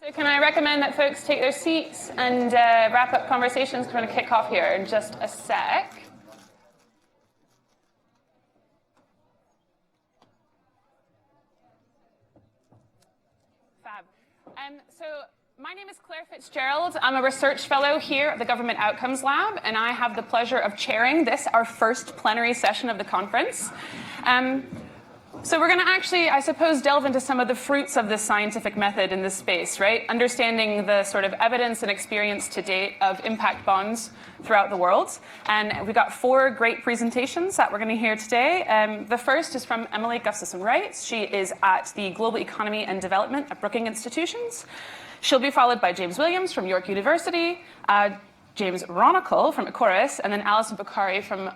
So can I recommend that folks take their seats and wrap up conversations? We're going to kick off here in just a sec. Fab. So my name is Clare FitzGerald. I'm a research fellow here at the Government Outcomes Lab, and I have the pleasure of chairing this, our first plenary session of the conference. So we're going to actually, I suppose, delve into some of the fruits of this scientific method in this space, right? Understanding the sort of evidence and experience to date of impact bonds throughout the world. And we've got 4 great presentations that we're going to hear today. The first is from Emily Gustafsson-Wright. She is at the Global Economy and Development at Brookings Institutions. She'll be followed by James Williams from York University, James Ronicle from Ecorys, and then Alison Bukhari from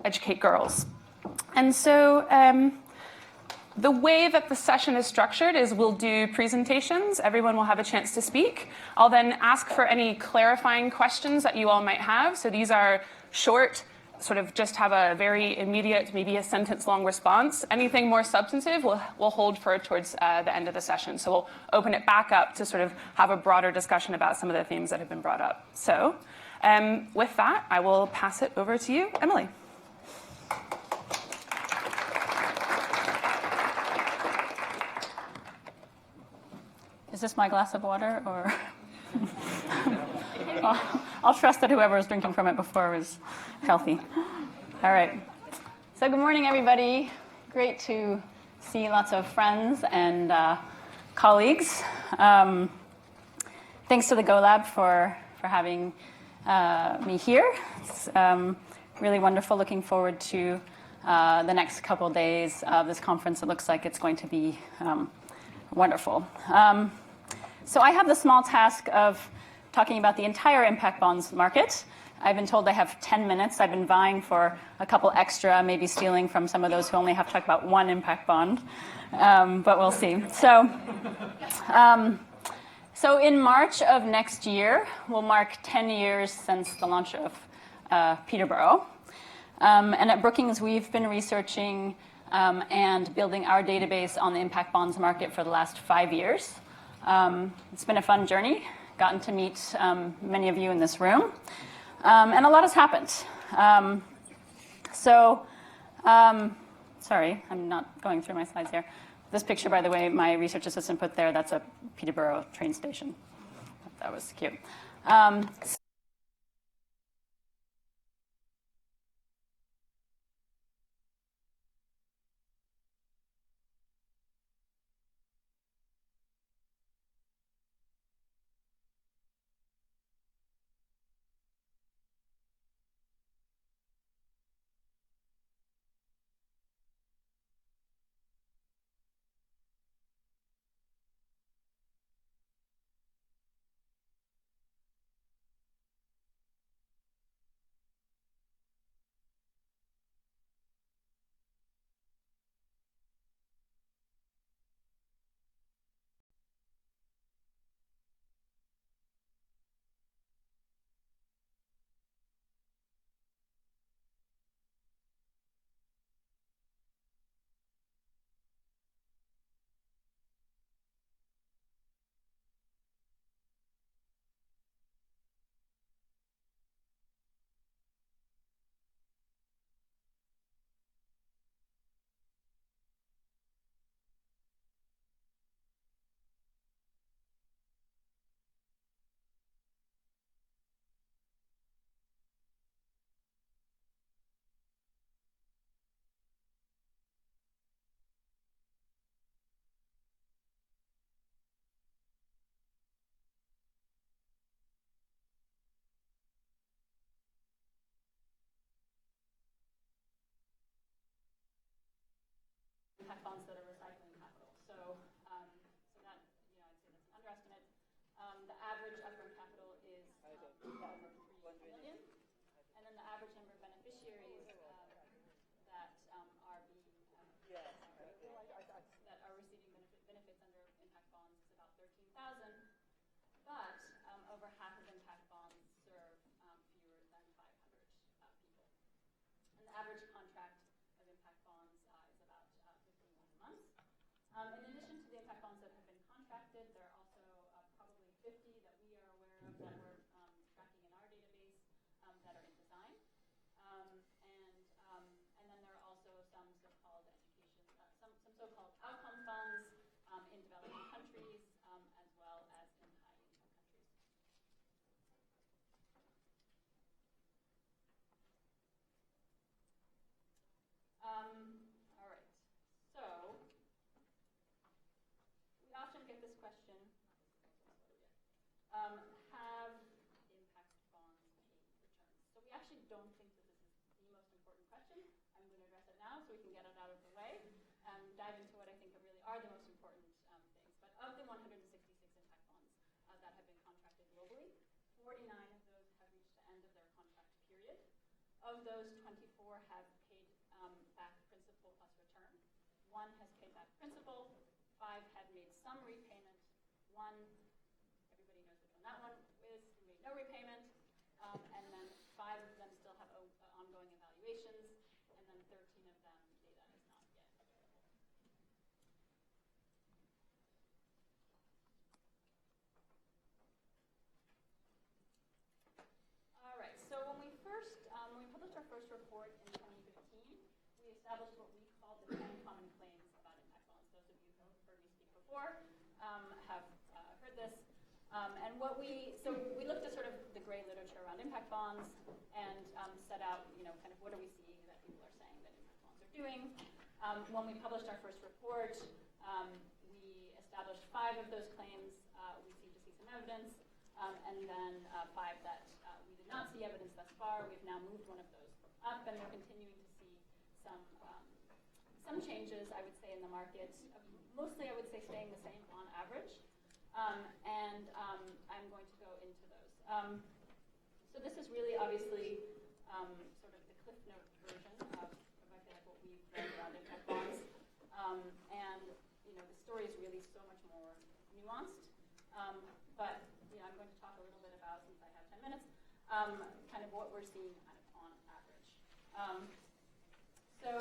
Educate Girls. And so the way that the session is structured is we'll do presentations. Everyone will have a chance to speak. I'll then ask for any clarifying questions that you all might have. So these are short, sort of just have a very immediate, maybe a sentence-long response. Anything more substantive, we'll hold for towards the end of the session. So we'll open it back up to sort of have a broader discussion about some of the themes that have been brought up. So with that, I will pass it over to you, Emily. Is this my glass of water, or? I'll trust that whoever was drinking from it before was healthy. All right. So good morning, everybody. Great to see lots of friends and colleagues. Thanks to the Go Lab for having me here. It's really wonderful. Looking forward to the next couple of days of this conference. It looks like it's going to be wonderful. So I have the small task of talking about the entire impact bonds market. I've been told I have 10 minutes. I've been vying for a couple extra, maybe stealing from some of those who only have to talk about one impact bond, but we'll see. So in March of next year, we'll mark 10 years since the launch of Peterborough. And at Brookings, we've been researching and building our database on the impact bonds market for the last 5 years. It's been a fun journey. Gotten to meet many of you in this room. And a lot has happened. Sorry, I'm not going through my slides here. This picture, by the way, my research assistant put there, that's a Peterborough train station. That was cute. so-called outcome funds in developing countries as well as in high-income countries. All right, so we often get this question, have impact bonds paid returns? So we actually don't think that this is the most important question. I'm going to address it now so we can get it out of the way and dive into what I think really are the most important things. But of the 166 impact bonds that have been contracted globally, 49 of those have reached the end of their contract period. Of those, 24 have paid back principal plus return. 1 has paid back principal. 5 have made some repayment. 1, everybody knows which one that one is, made no repayment. And then 5 of them still have ongoing evaluations. And then 13 of them, data is not yet available. All right, so when we published our first report in 2015, we established what we called the 10 common claims about impact bonds. Those of you who have heard me speak before have heard this. And so we looked at sort of the gray literature around impact bonds and set out, kind of what are we seeing that people are saying that impact bonds are doing. When we published our first report, we established 5 of those claims. We seem to see some evidence. And then 5 that we did not see evidence thus far. We've now moved one of those up, and we're continuing to see some changes, I would say, in the market. Mostly, I would say, staying the same on average. And I'm going to go into those. So this is really, obviously, sort of the Cliff Note version of I feel like what we've learned around impact bonds. And the story is really so much more nuanced. But I'm going to talk a little bit about, since I have 10 minutes, kind of what we're seeing kind of on average. So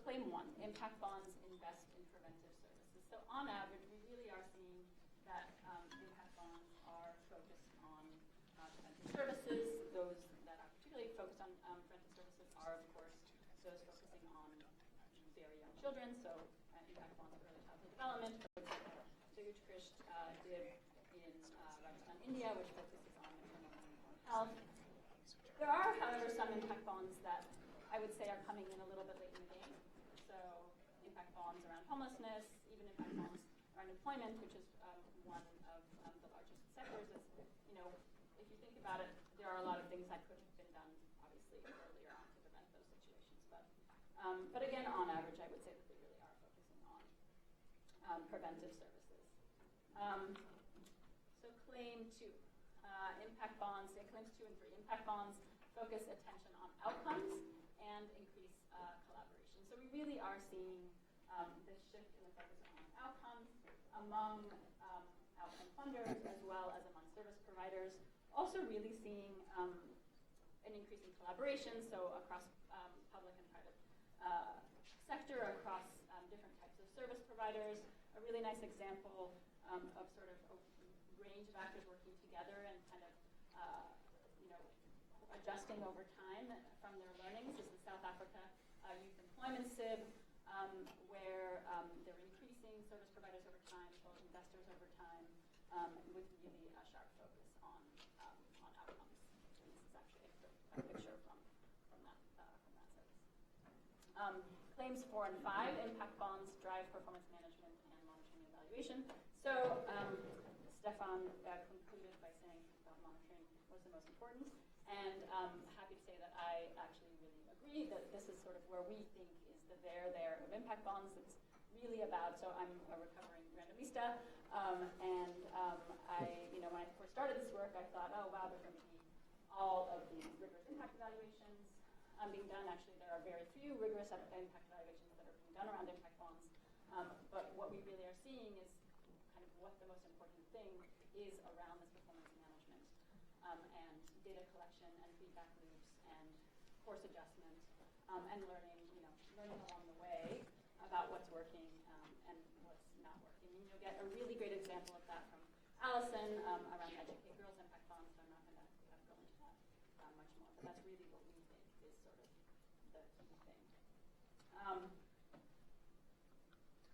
claim 1, impact bonds invest in preventive services. So on average, we really are seeing that impact bonds are focused on preventive services. Those that are particularly focused on preventive services are, of course, those focusing on very young children. So impact bonds for early childhood development. So Utkrisht did in Rajasthan, India, which focuses on maternal and newborn health. There are, however, some impact bonds that I would say are coming in a little bit late in the game. So impact bonds around homelessness, even impact bonds around employment, which is one of the largest sectors. Is, if you think about it, there are a lot of things that could have been done, obviously, earlier on to prevent those situations. But again, on average, I would say that they really are focusing on preventive services. So claim 2, impact bonds, claims 2 and 3, impact bonds focus attention on outcomes and increase collaboration. So we really are seeing this shift in the focus on outcomes among outcome funders as well as among service providers. Also really seeing an increase in collaboration, so across public and private sector, across different types of service providers. A really nice example of sort of a range of actors working together and kind of adjusting over time from their learnings is the South Africa Youth Employment SIB, where they're increasing service providers over time, as well as investors over time, with really a sharp focus on outcomes. And this is actually a picture from that service. Claims 4 and 5, impact bonds drive performance management and monitoring and evaluation. So Stefan concluded by saying that monitoring was the most important. And I'm happy to say that I actually really agree that this is sort of where we think is the there of impact bonds. It's really about, so I'm a recovering randomista, and when I first started this work, I thought, oh wow, there's going to be all of these rigorous impact evaluations being done. Actually, there are very few rigorous impact evaluations that are being done around impact bonds. But what we really are seeing is kind of what the most important thing is around this performance management and data collection and feedback loops and course adjustment and learning along the way about what's working and what's not working. And you'll get a really great example of that from Alison around Educate Girls Impact Bonds, so I'm not going to go into that much more, but that's really what we think is sort of the key thing.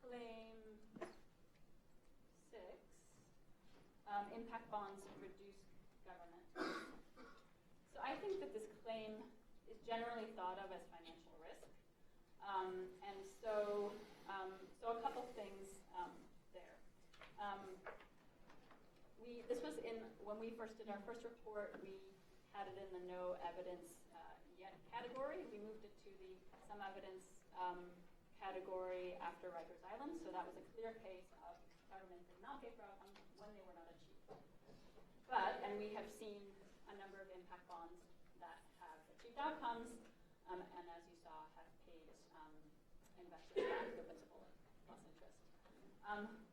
claim 6, impact bonds reduce government. So I think that this claim is generally thought of as financial risk. And so a couple things there. This was when we first did our first report, we had it in the no evidence yet category. We moved it to the some evidence category after Rikers Island. So that was a clear case of government did not pay for outcomes when they were not achieved. And we have seen a number of impact bonds that have achieved outcomes, and as you saw, have paid investors back the principal plus interest.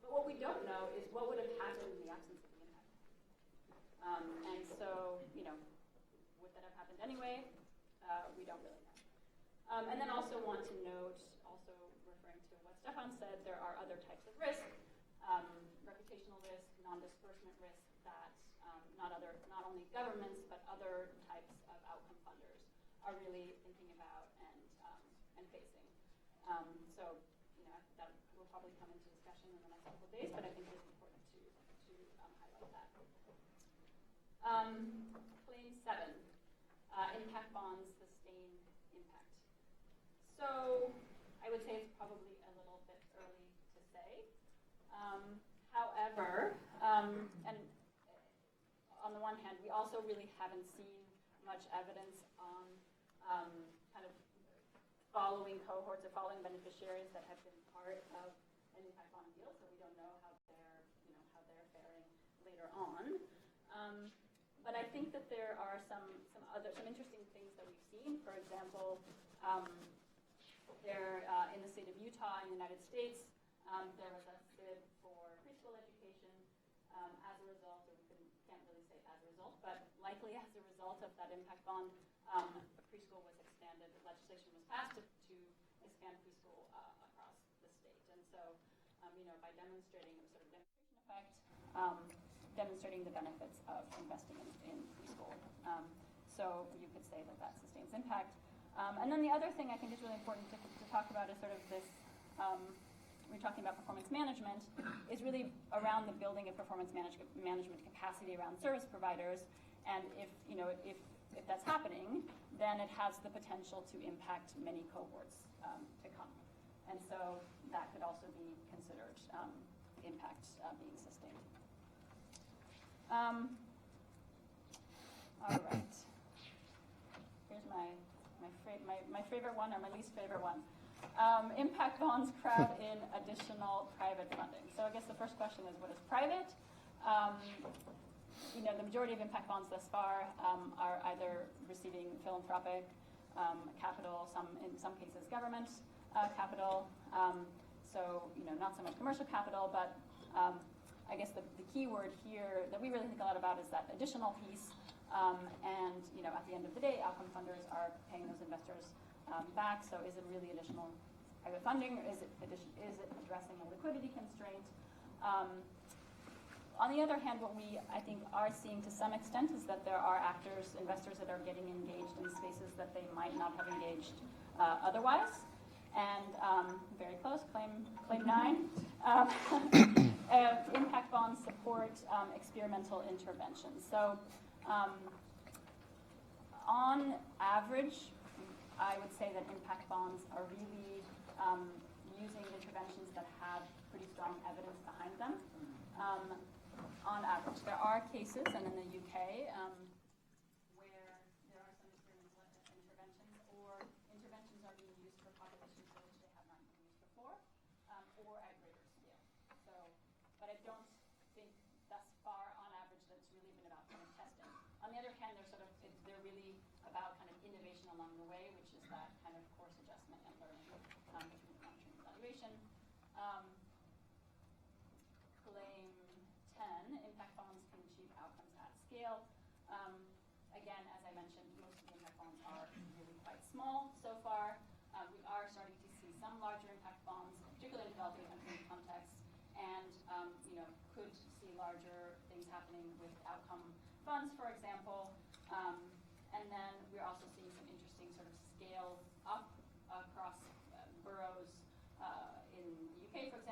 But what we don't know is what would have happened in the absence of the impact. And so, would that have happened anyway? We don't really know. And then also want to note, also referring to what Stefan said, there are other types of risk, reputational risk, non-disbursement risk that not only governments but other types of outcome funders are really thinking about and facing. So that will probably come into discussion in the next couple of days, but I think it's important to highlight that. Claim 7, impact bonds sustain impact. So I would say it's probably a little bit early to say. However, and on the one hand, we also really haven't seen much evidence on kind of following cohorts or following beneficiaries that have been part of an impact bond deal, so we don't know how they're faring later on. But I think that there are some interesting things that we've seen. For example, there in the state of Utah in the United States, there was a SIB for preschool education as a result, or we can't really say as a result, but likely as a result of that impact bond, preschool was expanded. Legislation was passed to expand preschool across the state. And so, by demonstrating a sort of demonstration effect, demonstrating the benefits of investing in preschool. So you could say that that sustains impact. And then the other thing I think is really important to talk about is sort of this, we're talking about performance management, is really around the building of performance management capacity around service providers. And if that's happening, then it has the potential to impact many cohorts to come. And so that could also be considered impact being sustained. All right. Here's my favorite one, or my least favorite one. Impact bonds crowd in additional private funding. So I guess the first question is, what is private? The majority of impact bonds thus far are either receiving philanthropic capital, in some cases government capital. So not so much commercial capital, but I guess the key word here that we really think a lot about is that additional piece. And at the end of the day, outcome funders are paying those investors back. So is it really additional private funding, or is it addressing a liquidity constraint? On the other hand, what we, I think, are seeing to some extent is that there are investors that are getting engaged in spaces that they might not have engaged otherwise. And very close, claim 9. Impact bonds support experimental interventions. So on average, I would say that impact bonds are really using interventions that have pretty strong evidence behind them. On average, there are cases, and in the UK, where there are some experimental interventions, or interventions are being used for populations for which they have not been used before, or at greater scale. So, but I don't think thus far, on average, that's really been about kind of testing. On the other hand, they're really about kind of innovation along the way, which is that kind of course adjustment and learning between monitoring and evaluation. Claim 10, impact bonds can achieve outcomes at scale. Again, as I mentioned, most of the impact bonds are really quite small so far. We are starting to see some larger impact bonds, particularly in developing country contexts, and could see larger things happening with outcome funds, for example. And then we're also seeing some interesting sort of scale up across boroughs in the UK, for example.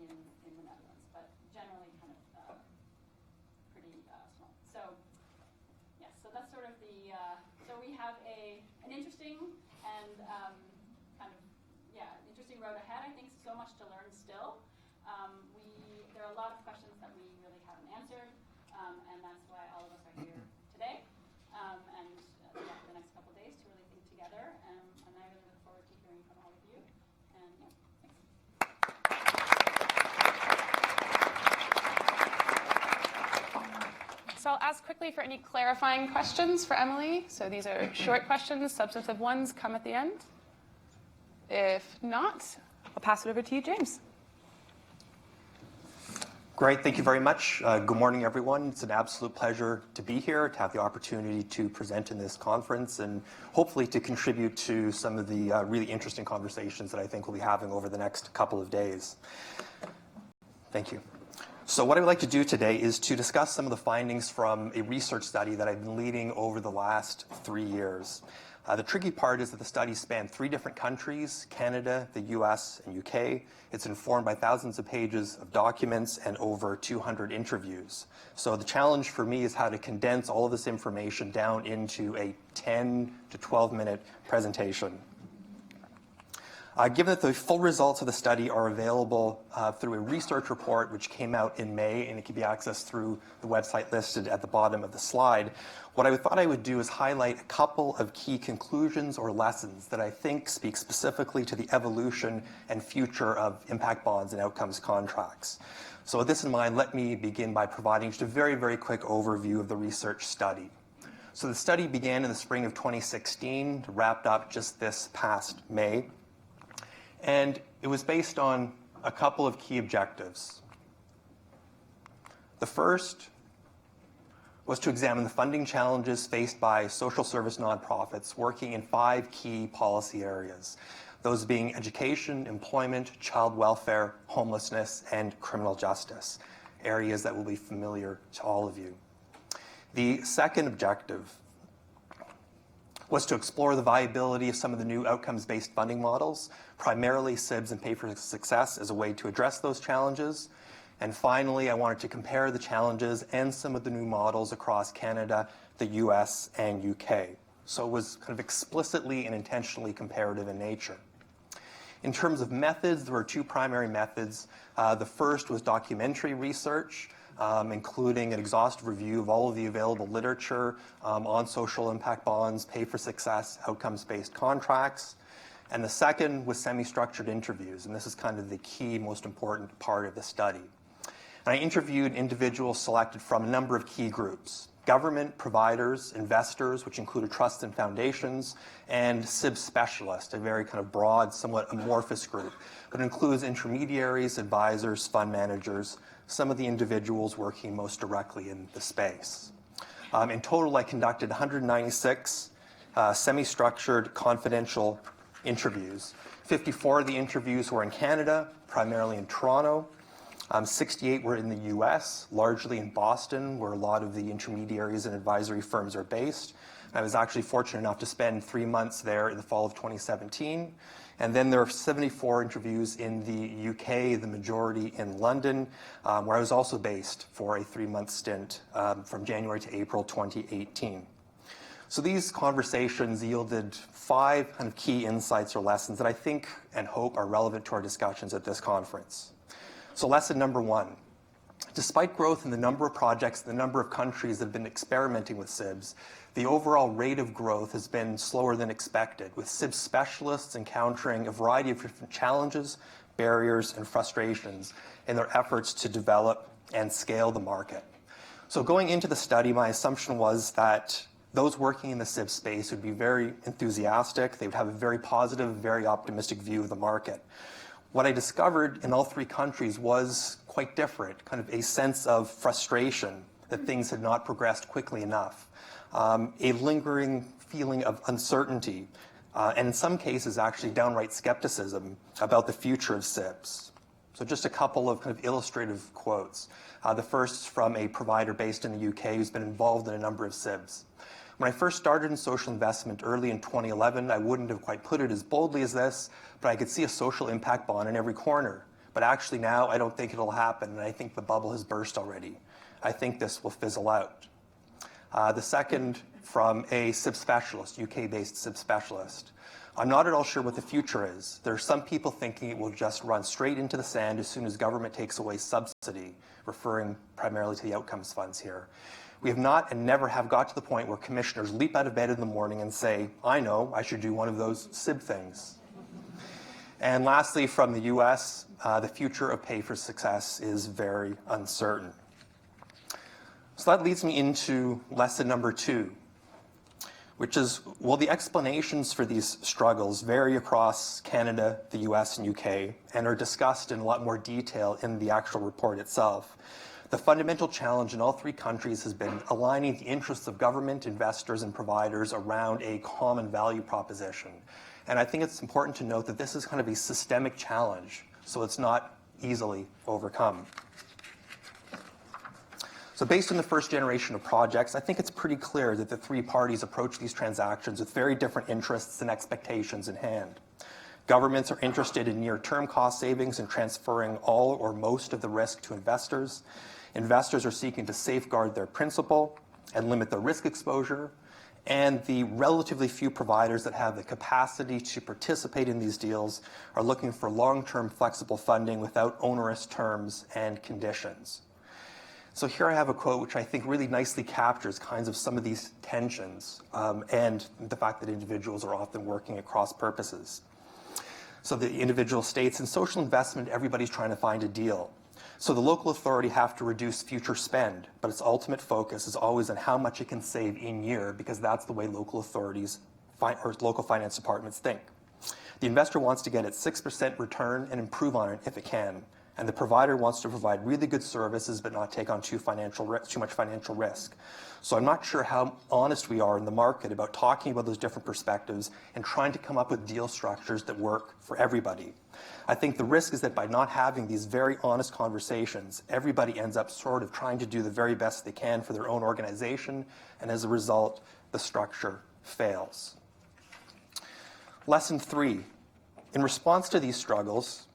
in the Netherlands, but generally kind of pretty small. So yes, so that's sort of the, so we have an interesting and interesting road ahead. I think so much to learn still. There are a lot of questions that we really haven't answered, and that's why all of us are here today, and the next couple of days to really think together. And I really look forward to hearing from all of you. And thanks. So I'll ask quickly for any clarifying questions for Emily. So these are short questions, substantive ones come at the end. If not, I'll pass it over to you, James. Great, thank you very much. Good morning, everyone. It's an absolute pleasure to be here, to have the opportunity to present in this conference, and hopefully to contribute to some of the really interesting conversations that I think we'll be having over the next couple of days. Thank you. So what I would like to do today is to discuss some of the findings from a research study that I've been leading over the last 3 years. The tricky part is that the study spanned 3 different countries, Canada, the US, and UK. It's informed by thousands of pages of documents and over 200 interviews. So the challenge for me is how to condense all of this information down into a 10 to 12-minute presentation. Given that the full results of the study are available through a research report which came out in May, and it can be accessed through the website listed at the bottom of the slide, what I thought I would do is highlight a couple of key conclusions or lessons that I think speak specifically to the evolution and future of impact bonds and outcomes contracts. So with this in mind, let me begin by providing just a very, very quick overview of the research study. So the study began in the spring of 2016, wrapped up just this past May. And it was based on a couple of key objectives. The first was to examine the funding challenges faced by social service nonprofits working in 5 key policy areas, those being education, employment, child welfare, homelessness, and criminal justice, areas that will be familiar to all of you. The second objective was to explore the viability of some of the new outcomes-based funding models, primarily SIBS and Pay for Success, as a way to address those challenges. And finally, I wanted to compare the challenges and some of the new models across Canada, the US, and UK. So it was kind of explicitly and intentionally comparative in nature. In terms of methods, there were 2 primary methods. The first was documentary research, including an exhaustive review of all of the available literature on social impact bonds, Pay for Success, outcomes-based contracts. And the second was semi-structured interviews, and this is kind of the key, most important part of the study. And I interviewed individuals selected from a number of key groups: government, providers, investors, which included trusts and foundations, and SIB specialists, a very kind of broad, somewhat amorphous group, but includes intermediaries, advisors, fund managers, some of the individuals working most directly in the space. In total, I conducted 196 semi-structured confidential interviews. 54 of the interviews were in Canada, primarily in Toronto. 68 were in the US, largely in Boston, where a lot of the intermediaries and advisory firms are based. I was actually fortunate enough to spend 3 months there in the fall of 2017. And then there are 74 interviews in the UK, the majority in London, where I was also based for a 3-month stint from January to April 2018. So these conversations yielded 5 kind of key insights or lessons that I think and hope are relevant to our discussions at this conference. So lesson number 1. Despite growth in the number of projects, the number of countries that have been experimenting with SIBs, the overall rate of growth has been slower than expected, with SIB specialists encountering a variety of different challenges, barriers, and frustrations in their efforts to develop and scale the market. So going into the study, my assumption was that those working in the SIB space would be very enthusiastic. They would have a very positive, very optimistic view of the market. What I discovered in all 3 countries was quite different, kind of a sense of frustration that things had not progressed quickly enough, a lingering feeling of uncertainty, and in some cases actually downright skepticism about the future of SIBs. So just a couple of kind of illustrative quotes. The first is from a provider based in the UK who's been involved in a number of SIBs. When I first started in social investment early in 2011, I wouldn't have quite put it as boldly as this, but I could see a social impact bond in every corner. but actually now I don't think it'll happen, and I think the bubble has burst already. I think this will fizzle out. The second from a SIB specialist, UK-based SIB specialist. I'm not at all sure what the future is. There are some people thinking it will just run straight into the sand as soon as government takes away subsidy, referring primarily to the outcomes funds here. We have not and never have got to the point where commissioners leap out of bed in the morning and say, I know, I should do one of those SIB things. And lastly, from the US, the future of pay for success is very uncertain. So that leads me into lesson number 2, which is, well, the explanations for these struggles vary across Canada, the US, and UK, and are discussed in a lot more detail in the actual report itself. The fundamental challenge in all 3 countries has been aligning the interests of government, investors, and providers around a common value proposition. And I think it's important to note that this is kind of a systemic challenge, so it's not easily overcome. So based on the first generation of projects, I think it's pretty clear that the 3 parties approach these transactions with very different interests and expectations in hand. Governments are interested in near-term cost savings and transferring all or most of the risk to investors. Investors are seeking to safeguard their principal and limit their risk exposure. And the relatively few providers that have the capacity to participate in these deals are looking for long-term flexible funding without onerous terms and conditions. So here I have a quote which I think really nicely captures kinds of some of these tensions and the fact that individuals are often working at cross purposes. So the individual states, in social investment, everybody's trying to find a deal. So the local authority have to reduce future spend, but its ultimate focus is always on how much it can save in year, because that's the way local authorities or local finance departments think. The investor wants to get its 6% return and improve on it if it can. And the provider wants to provide really good services but not take on too much financial risk. So I'm not sure how honest we are in the market about talking about those different perspectives and trying to come up with deal structures that work for everybody. I think the risk is that by not having these very honest conversations, everybody ends up sort of trying to do the very best they can for their own organization, and as a result, the structure fails. Lesson 3. In response to these struggles,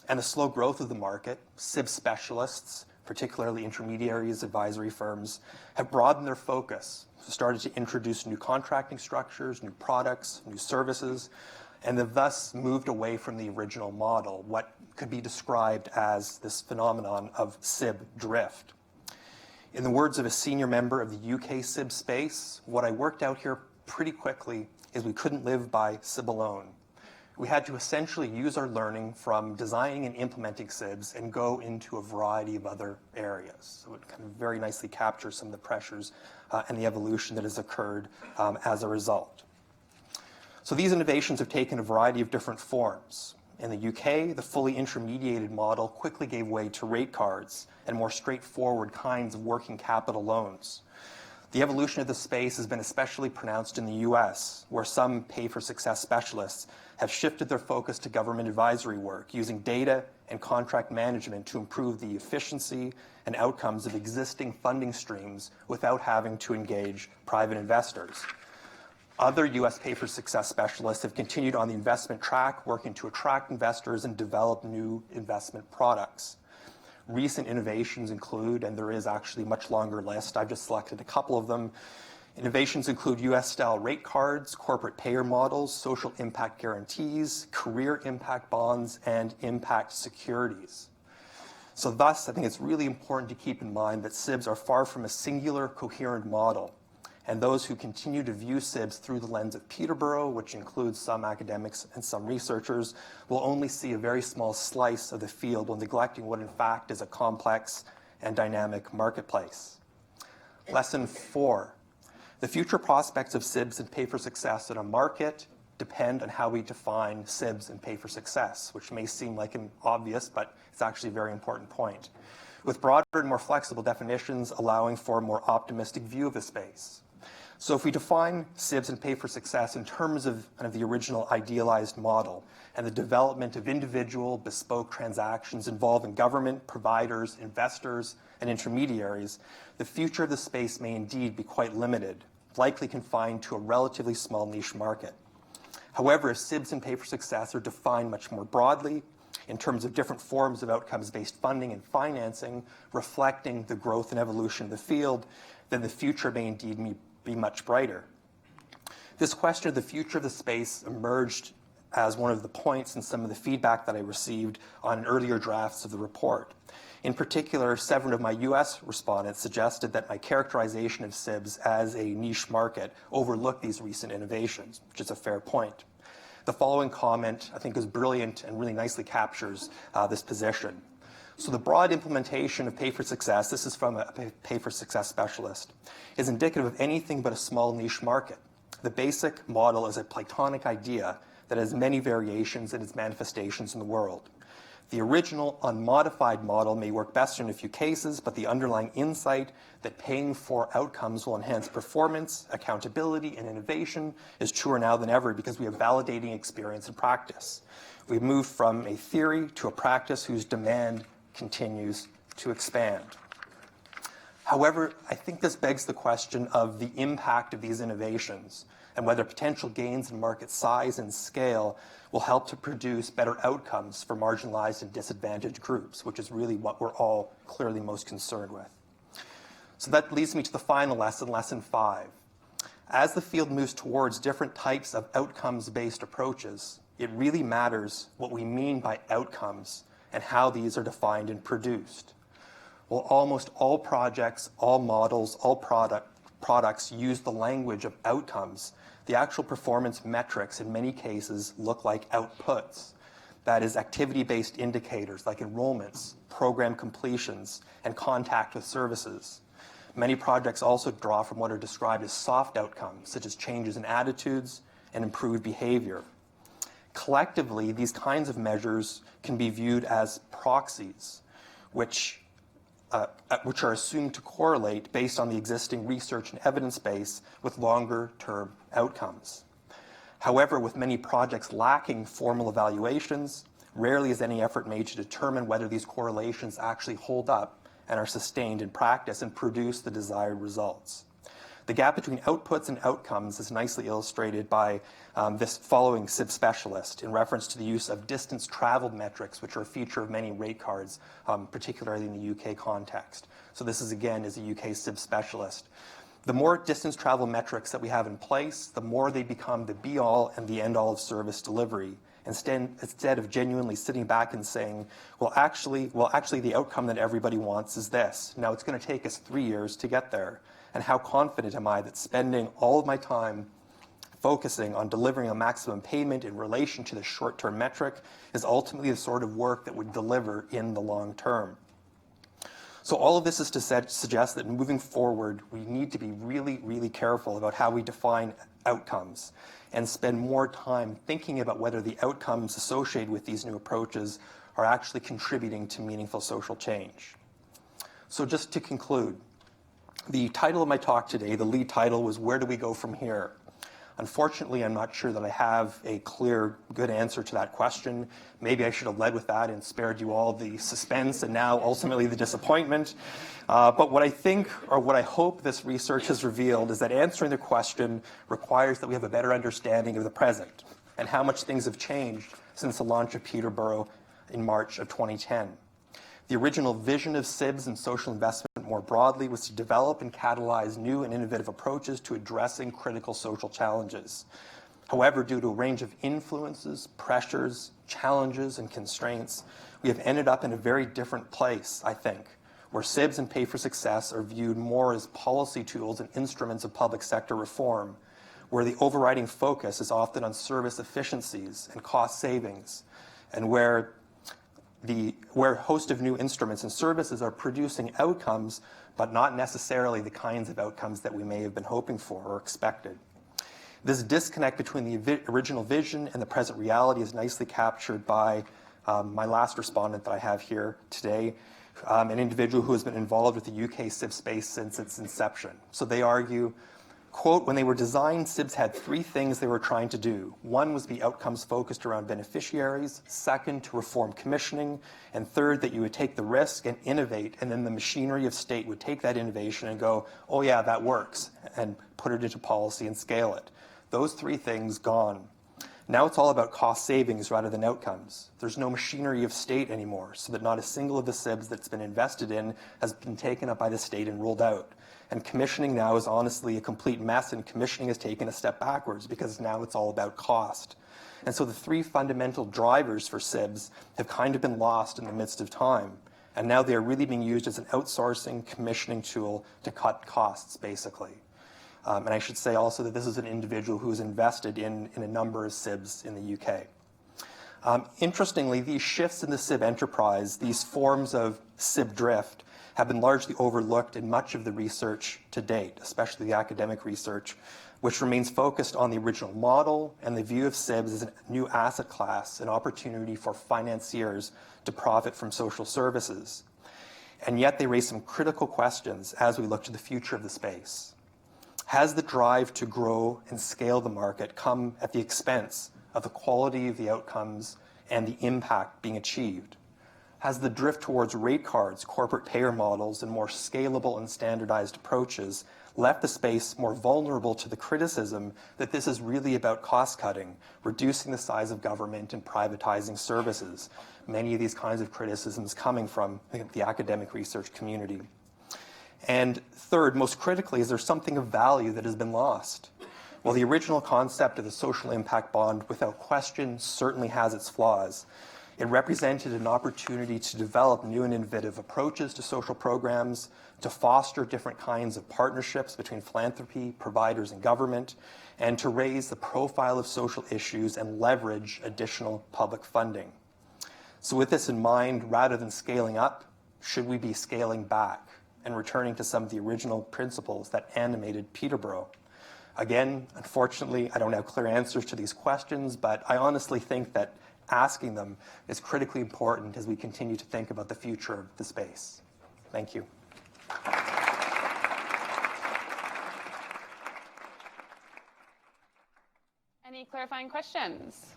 and the slow growth of the market, SIB specialists, particularly intermediaries, advisory firms, have broadened their focus, started to introduce new contracting structures, new products, new services, and have thus moved away from the original model, what could be described as this phenomenon of SIB drift. In the words of a senior member of the UK SIB space, what I worked out here pretty quickly is we couldn't live by SIB alone. We had to essentially use our learning from designing and implementing SIBs and go into a variety of other areas. So it kind of very nicely captures some of the pressures and the evolution that has occurred as a result. So these innovations have taken a variety of different forms. In the UK, the fully intermediated model quickly gave way to rate cards and more straightforward kinds of working capital loans. The evolution of the space has been especially pronounced in the US, where some pay-for-success specialists have shifted their focus to government advisory work, using data and contract management to improve the efficiency and outcomes of existing funding streams without having to engage private investors. Other US pay-for-success specialists have continued on the investment track, working to attract investors and develop new investment products. Recent innovations include, and there is actually a much longer list, I've just selected a couple of them. Innovations include US-style rate cards, corporate payer models, social impact guarantees, career impact bonds, and impact securities. So thus, I think it's really important to keep in mind that SIBs are far from a singular, coherent model. And those who continue to view SIBs through the lens of Peterborough, which includes some academics and some researchers, will only see a very small slice of the field while neglecting what in fact is a complex and dynamic marketplace. Lesson 4. The future prospects of SIBs and pay-for-success in a market depend on how we define SIBs and pay-for-success, which may seem like an obvious, but it's actually a very important point. With broader and more flexible definitions allowing for a more optimistic view of the space. So if we define SIBs and pay-for-success in terms of kind of the original idealized model and the development of individual bespoke transactions involving government, providers, investors, and intermediaries, the future of the space may indeed be quite limited, likely confined to a relatively small niche market. However, if SIBs and pay-for-success are defined much more broadly, in terms of different forms of outcomes-based funding and financing, reflecting the growth and evolution of the field, then the future may indeed be much brighter. This question of the future of the space emerged as one of the points in some of the feedback that I received on earlier drafts of the report. In particular, several of my US respondents suggested that my characterization of SIBS as a niche market overlooked these recent innovations, which is a fair point. The following comment, I think, is brilliant and really nicely captures this position. So the broad implementation of Pay for Success, this is from a Pay for Success specialist, is indicative of anything but a small niche market. The basic model is a Platonic idea that has many variations in its manifestations in the world. The original unmodified model may work best in a few cases, but the underlying insight that paying for outcomes will enhance performance, accountability, and innovation is truer now than ever because we have validating experience and practice. We've moved from a theory to a practice whose demand continues to expand. However, I think this begs the question of the impact of these innovations and whether potential gains in market size and scale will help to produce better outcomes for marginalized and disadvantaged groups, which is really what we're all clearly most concerned with. So that leads me to the final lesson, lesson 5. As the field moves towards different types of outcomes-based approaches, it really matters what we mean by outcomes and how these are defined and produced. Well, almost all projects, all models, all products use the language of outcomes. The actual performance metrics in many cases look like outputs. That is, activity-based indicators like enrollments, program completions, and contact with services. Many projects also draw from what are described as soft outcomes, such as changes in attitudes and improved behavior. Collectively, these kinds of measures can be viewed as proxies, which are assumed to correlate based on the existing research and evidence base with longer-term outcomes. However, with many projects lacking formal evaluations, rarely is any effort made to determine whether these correlations actually hold up and are sustained in practice and produce the desired results. The gap between outputs and outcomes is nicely illustrated by this following SIB specialist in reference to the use of distance traveled metrics, which are a feature of many rate cards, particularly in the UK context. So this is, again, as a UK SIB specialist. The more distance travel metrics that we have in place, the more they become the be-all and the end-all of service delivery, instead of genuinely sitting back and saying, well, actually, the outcome that everybody wants is this. Now, it's going to take us 3 years to get there. And how confident am I that spending all of my time focusing on delivering a maximum payment in relation to the short-term metric is ultimately the sort of work that would deliver in the long term? So all of this is to suggest that moving forward, we need to be really, really careful about how we define outcomes and spend more time thinking about whether the outcomes associated with these new approaches are actually contributing to meaningful social change. So just to conclude, the title of my talk today, the lead title, was Where Do We Go From Here? Unfortunately, I'm not sure that I have a clear, good answer to that question. Maybe I should have led with that and spared you all the suspense and now ultimately the disappointment. But what I think, or what I hope this research has revealed, is that answering the question requires that we have a better understanding of the present and how much things have changed since the launch of Peterborough in March of 2010. The original vision of SIBS and social investment more broadly was to develop and catalyze new and innovative approaches to addressing critical social challenges. However, due to a range of influences, pressures, challenges, and constraints, we have ended up in a very different place, I think, where SIBS and Pay for Success are viewed more as policy tools and instruments of public sector reform, where the overriding focus is often on service efficiencies and cost savings, and where a host of new instruments and services are producing outcomes, but not necessarily the kinds of outcomes that we may have been hoping for or expected. This disconnect between the original vision and the present reality is nicely captured by my last respondent that I have here today, an individual who has been involved with the UK SIB space since its inception. So they argue, quote, when they were designed, SIBs had 3 things they were trying to do. One was be outcomes focused around beneficiaries, second, to reform commissioning, and third, that you would take the risk and innovate, and then the machinery of state would take that innovation and go, oh yeah, that works, and put it into policy and scale it. Those 3 things gone. Now it's all about cost savings rather than outcomes. There's no machinery of state anymore, so that not a single of the SIBs that's been invested in has been taken up by the state and rolled out. And commissioning now is honestly a complete mess, and commissioning has taken a step backwards because now it's all about cost. And so the three fundamental drivers for SIBs have kind of been lost in the midst of time. And now they are really being used as an outsourcing commissioning tool to cut costs, basically. And I should say also that this is an individual who is invested in a number of SIBs in the UK. Interestingly, these shifts in the SIB enterprise, these forms of SIB drift, have been largely overlooked in much of the research to date, especially the academic research, which remains focused on the original model and the view of SIBs as a new asset class, an opportunity for financiers to profit from social services. And yet they raise some critical questions as we look to the future of the space. Has the drive to grow and scale the market come at the expense of the quality of the outcomes and the impact being achieved? Has the drift towards rate cards, corporate payer models, and more scalable and standardized approaches left the space more vulnerable to the criticism that this is really about cost-cutting, reducing the size of government and privatizing services? Many of these kinds of criticisms coming from the academic research community. And third, most critically, is there something of value that has been lost? Well, the original concept of the social impact bond, without question, certainly has its flaws. It represented an opportunity to develop new and innovative approaches to social programs, to foster different kinds of partnerships between philanthropy, providers, and government, and to raise the profile of social issues and leverage additional public funding. So with this in mind, rather than scaling up, should we be scaling back and returning to some of the original principles that animated Peterborough? Again, unfortunately, I don't have clear answers to these questions, but I honestly think that asking them is critically important as we continue to think about the future of the space. Thank you. Any clarifying questions?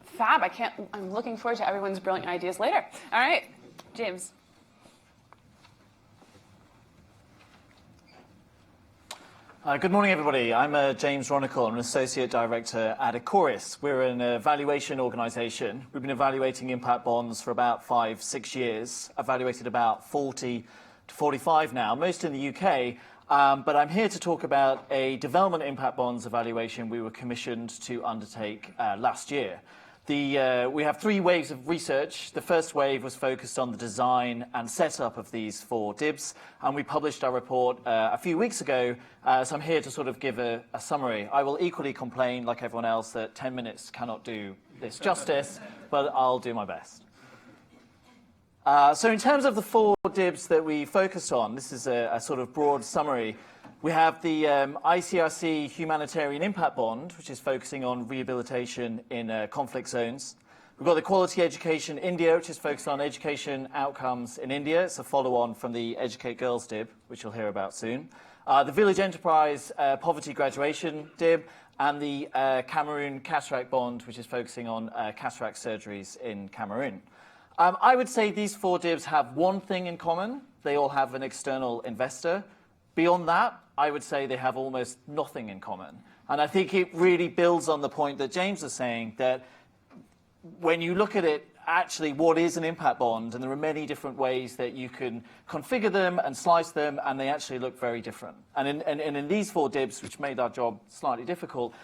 Fab, I'm looking forward to everyone's brilliant ideas later. All right, James. Good morning, everybody. I'm James Ronicle. I'm an Associate Director at Ecorys. We're an evaluation organisation. We've been evaluating impact bonds for about 5-6 years, evaluated about 40 to 45 now, most in the UK. But I'm here to talk about a development impact bonds evaluation we were commissioned to undertake last year. We have 3 waves of research. The first wave was focused on the design and setup of these 4 DIBs, and we published our report a few weeks ago, so I'm here to sort of give a summary. I will equally complain, like everyone else, that 10 minutes cannot do this justice, but I'll do my best. So in terms of the 4 DIBs that we focused on, this is a sort of broad summary. We have the ICRC Humanitarian Impact Bond, which is focusing on rehabilitation in conflict zones. We've got the Quality Education India, which is focused on education outcomes in India. It's a follow-on from the Educate Girls DIB, which you'll hear about soon. The Village Enterprise Poverty Graduation DIB, and the Cameroon Cataract Bond, which is focusing on cataract surgeries in Cameroon. I would say these 4 DIBs have one thing in common. They all have an external investor. Beyond that, I would say they have almost nothing in common. And I think it really builds on the point that James was saying, that when you look at it, actually what is an impact bond, and there are many different ways that you can configure them and slice them, and they actually look very different. And in these 4 DIBs, which made our job slightly difficult,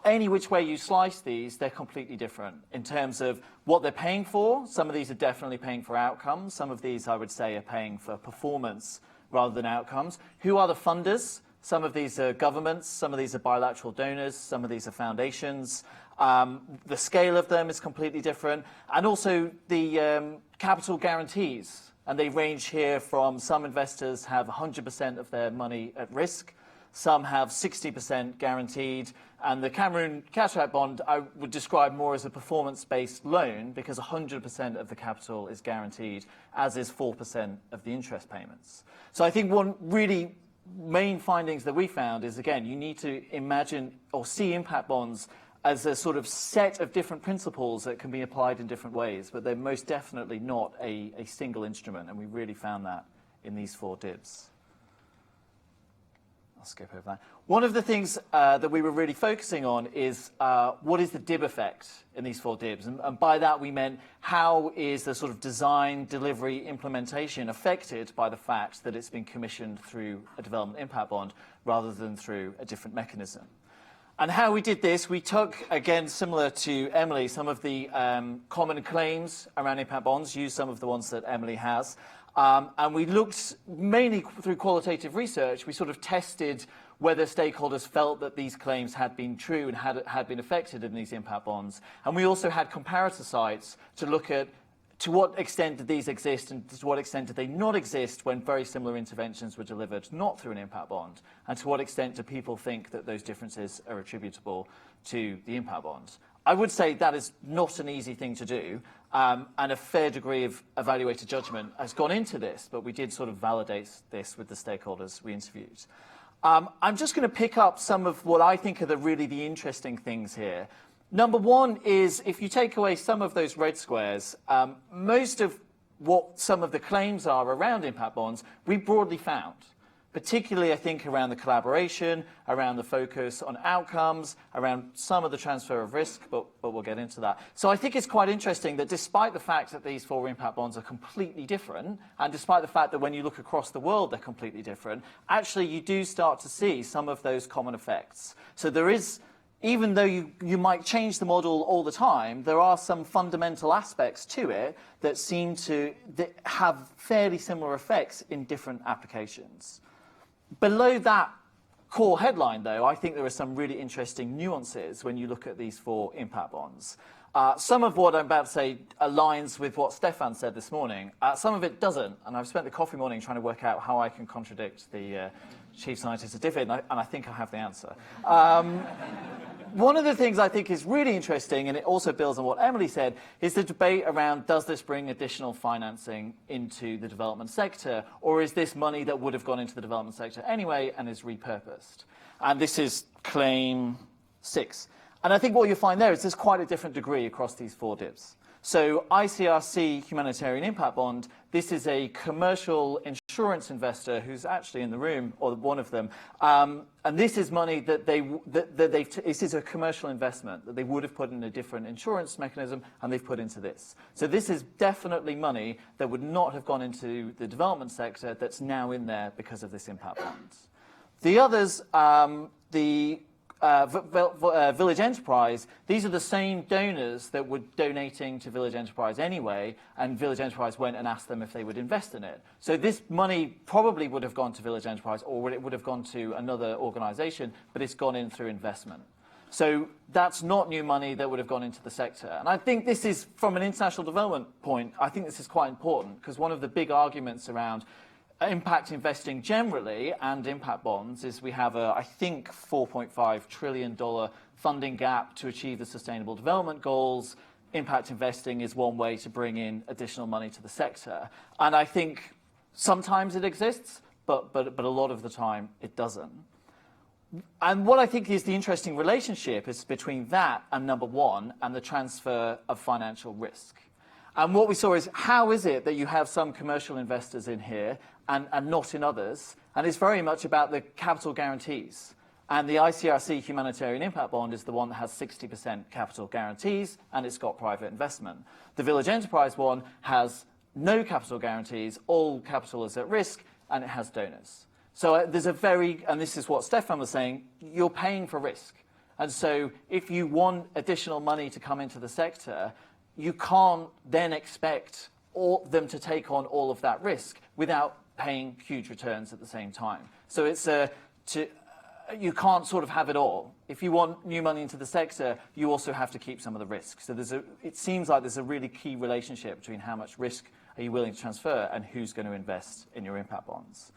any which way you slice these, they're completely different in terms of what they're paying for. Some of these are definitely paying for outcomes. Some of these, I would say, are paying for performance rather than outcomes. Who are the funders? Some of these are governments, some of these are bilateral donors, some of these are foundations. The scale of them is completely different. And also the capital guarantees. And they range here from some investors have 100% of their money at risk, some have 60% guaranteed. And the Cameroon Cataract Bond I would describe more as a performance-based loan, because 100% of the capital is guaranteed, as is 4% of the interest payments. So I think one really main findings that we found is, again, you need to imagine or see impact bonds as a sort of set of different principles that can be applied in different ways, but they're most definitely not a single instrument, and we really found that in these 4 DIBs. I'll skip over that. One of the things that we were really focusing on is what is the DIB effect in these 4 DIBs? And by that we meant how is the sort of design, delivery, implementation affected by the fact that it's been commissioned through a development impact bond rather than through a different mechanism. And how we did this, we took, again, similar to Emily, some of the common claims around impact bonds, used some of the ones that Emily has, and we looked mainly through qualitative research. We sort of tested whether stakeholders felt that these claims had been true and had been affected in these impact bonds. And we also had comparator sites to look at to what extent did these exist and to what extent did they not exist when very similar interventions were delivered not through an impact bond, and to what extent do people think that those differences are attributable to the impact bonds. I would say that is not an easy thing to do, and a fair degree of evaluator judgment has gone into this, but we did sort of validate this with the stakeholders we interviewed. I'm just going to pick up some of what I think are the interesting things here. Number one is, if you take away some of those red squares, most of what some of the claims are around impact bonds, we broadly found. Particularly, I think, around the collaboration, around the focus on outcomes, around some of the transfer of risk, but we'll get into that. So I think it's quite interesting that despite the fact that these 4 impact bonds are completely different, and despite the fact that when you look across the world they're completely different, actually you do start to see some of those common effects. So there is, even though you might change the model all the time, there are some fundamental aspects to it that seem to have fairly similar effects in different applications. Below that core headline, though, I think there are some really interesting nuances when you look at these 4 impact bonds. Some of what I'm about to say aligns with what Stefan said this morning. Some of it doesn't, and I've spent the coffee morning trying to work out how I can contradict the chief scientist at DFID, and I think I have the answer. One of the things I think is really interesting, and it also builds on what Emily said, is the debate around, does this bring additional financing into the development sector, or is this money that would have gone into the development sector anyway and is repurposed? And this is claim 6. And I think what you'll find there is there's quite a different degree across these 4 DIBs. So ICRC Humanitarian Impact Bond, this is a commercial insurance investor who's actually in the room, or one of them, and this is money that this is a commercial investment that they would have put in a different insurance mechanism, and they've put into this. So this is definitely money that would not have gone into the development sector that's now in there because of this impact bond. The others, Village Enterprise, these are the same donors that were donating to Village Enterprise anyway, and Village Enterprise went and asked them if they would invest in it. So this money probably would have gone to Village Enterprise, or it would have gone to another organisation, but it's gone in through investment. So that's not new money that would have gone into the sector. And I think this is, from an international development point, I think this is quite important, because one of the big arguments around impact investing generally and impact bonds is we have a, I think, $4.5 trillion funding gap to achieve the Sustainable Development Goals. Impact investing is one way to bring in additional money to the sector. And I think sometimes it exists, but a lot of the time it doesn't. And what I think is the interesting relationship is between that and number 1 and the transfer of financial risk. And what we saw is, how is it that you have some commercial investors in here and not in others? And it's very much about the capital guarantees. And the ICRC Humanitarian Impact Bond is the one that has 60% capital guarantees, and it's got private investment. The Village Enterprise one has no capital guarantees, all capital is at risk, and it has donors. So there's a very, and this is what Stefan was saying, you're paying for risk. And so if you want additional money to come into the sector, you can't then expect them to take on all of that risk without paying huge returns at the same time. So it's you can't sort of have it all. If you want new money into the sector, you also have to keep some of the risk. So it seems like there's a really key relationship between how much risk are you willing to transfer and who's going to invest in your impact bonds.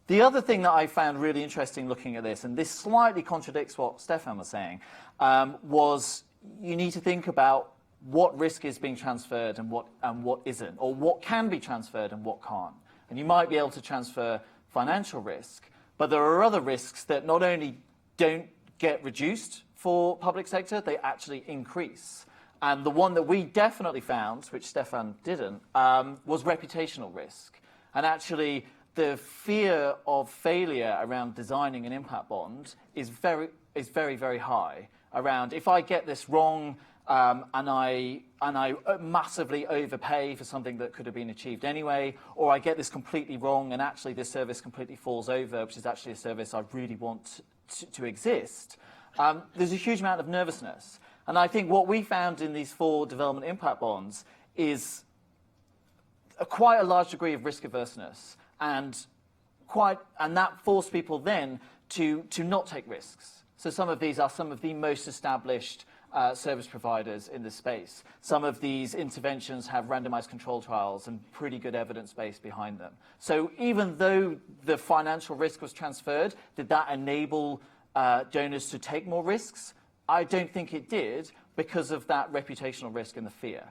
The other thing that I found really interesting looking at this, and this slightly contradicts what Stefan was saying, was you need to think about what risk is being transferred and what isn't, or what can be transferred and what can't. And you might be able to transfer financial risk, but there are other risks that not only don't get reduced for public sector, they actually increase. And the one that we definitely found, which Stefan didn't, was reputational risk. And actually, the fear of failure around designing an impact bond is very, very high. Around if I get this wrong and I massively overpay for something that could have been achieved anyway, or I get this completely wrong and actually this service completely falls over, which is actually a service I really want to exist. There's a huge amount of nervousness. And I think what we found in these 4 development impact bonds is quite a large degree of risk averseness, and that forced people then to not take risks. So some of these are some of the most established service providers in this space. Some of these interventions have randomized control trials and pretty good evidence base behind them. So even though the financial risk was transferred, did that enable donors to take more risks? I don't think it did, because of that reputational risk and the fear.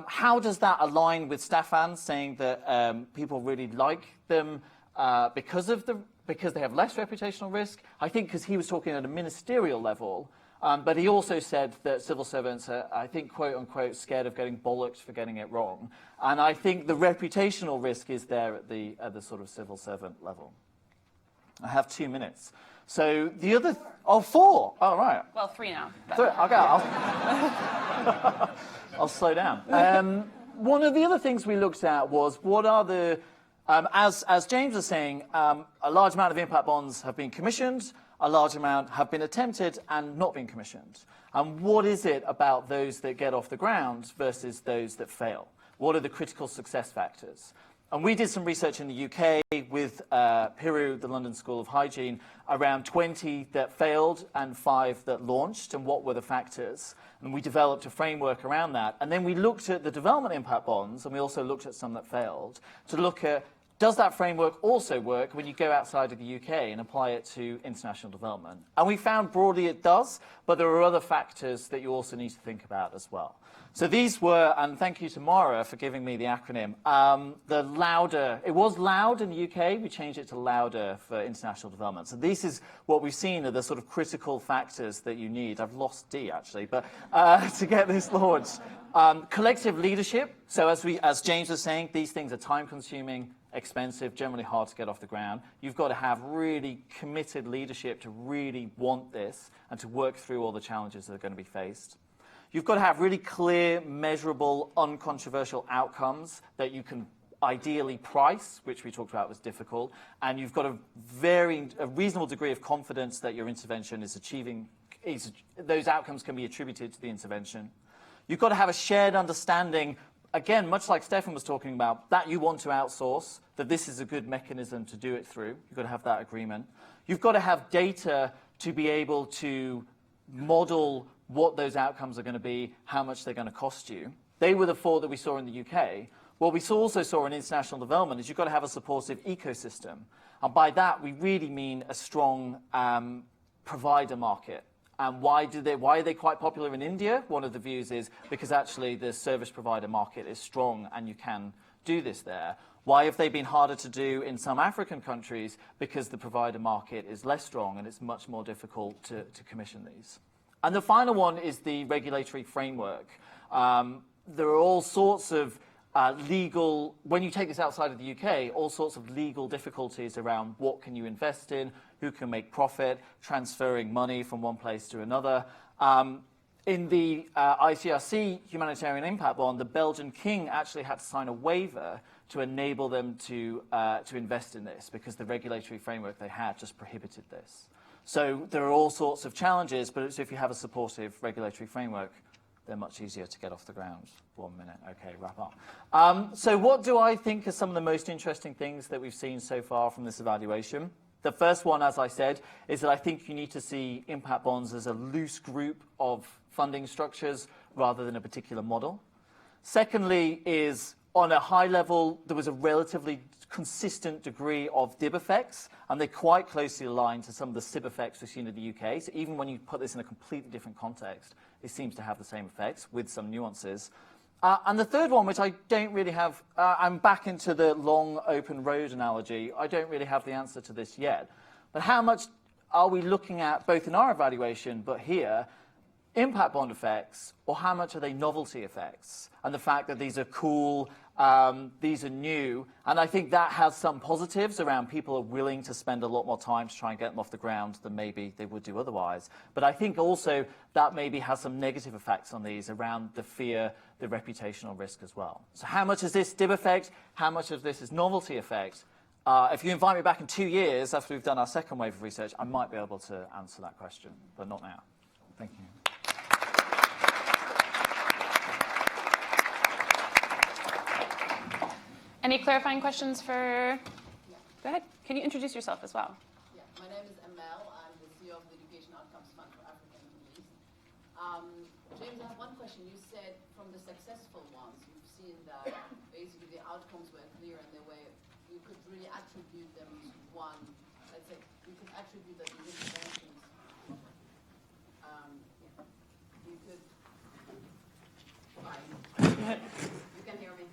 How does that align with Stefan saying that people really like them because they have less reputational risk? I think because he was talking at a ministerial level, but he also said that civil servants are, I think, quote unquote, scared of getting bollocked for getting it wrong. And I think the reputational risk is there at the sort of civil servant level. I have 2 minutes. So the other, 4. Oh, right. Well, 3 now. Okay, I'll slow down. One of the other things we looked at was what are the, as James was saying, a large amount of impact bonds have been commissioned, a large amount have been attempted and not been commissioned. And what is it about those that get off the ground versus those that fail? What are the critical success factors? And we did some research in the UK with Piru, the London School of Hygiene, around 20 that failed and 5 that launched, and what were the factors. And we developed a framework around that. And then we looked at the development impact bonds, and we also looked at some that failed, to look at, does that framework also work when you go outside of the UK and apply it to international development? And we found broadly it does, but there are other factors that you also need to think about as well. So these were, and thank you to Mara for giving me the acronym, the louder, it was loud in the UK, we changed it to louder for international development. So this is what we've seen are the sort of critical factors that you need. I've lost D actually, but to get this launched. Collective leadership, so as James was saying, these things are time consuming, expensive, generally hard to get off the ground. You've got to have really committed leadership to really want this and to work through all the challenges that are going to be faced. You've got to have really clear, measurable, uncontroversial outcomes that you can ideally price, which we talked about was difficult, and you've got a reasonable degree of confidence that your intervention is achieving, those outcomes can be attributed to the intervention. You've got to have a shared understanding, again, much like Stefan was talking about, that you want to outsource, that this is a good mechanism to do it through. You've got to have that agreement. You've got to have data to be able to model what those outcomes are going to be, how much they're going to cost you. They were the 4 that we saw in the UK. What we also saw in international development is you've got to have a supportive ecosystem. And by that, we really mean a strong provider market. And why are they quite popular in India? One of the views is because actually the service provider market is strong and you can do this there. Why have they been harder to do in some African countries? Because the provider market is less strong and it's much more difficult to commission these. And the final one is the regulatory framework. There are all sorts of legal, when you take this outside of the UK, all sorts of legal difficulties around what can you invest in, who can make profit, transferring money from one place to another. In the ICRC humanitarian impact bond, the Belgian king actually had to sign a waiver to enable them to invest in this because the regulatory framework they had just prohibited this. So there are all sorts of challenges, but if you have a supportive regulatory framework, they're much easier to get off the ground. 1 minute, okay, wrap up. So what do I think are some of the most interesting things that we've seen so far from this evaluation? The first one, as I said, is that I think you need to see impact bonds as a loose group of funding structures rather than a particular model. Secondly is, on a high level, there was a relatively consistent degree of DIB effects, and they're quite closely aligned to some of the SIB effects we've seen in the UK. So even when you put this in a completely different context, it seems to have the same effects with some nuances. And the third one, which I don't really have, I'm back into the long open road analogy. I don't really have the answer to this yet. But how much are we looking at, both in our evaluation, but here, impact bond effects, or how much are they novelty effects? And the fact that these are cool, these are new, and I think that has some positives around people are willing to spend a lot more time to try and get them off the ground than maybe they would do otherwise. But I think also that maybe has some negative effects on these around the fear, the reputational risk as well. So how much is this DIB effect? How much of this is novelty effect? If you invite me back in 2 years after we've done our second wave of research, I might be able to answer that question, but not now. Thank you. Any clarifying questions for? Go ahead. Can you introduce yourself as well? Yeah, my name is Amel. I'm the CEO of the Education Outcomes Fund for African Communities. James, I have one question. You said from the successful ones, you've seen that basically the outcomes were clear and they were, you could really attribute them to one. Let's say you could attribute that the interventions. You could. Fine. You can hear me.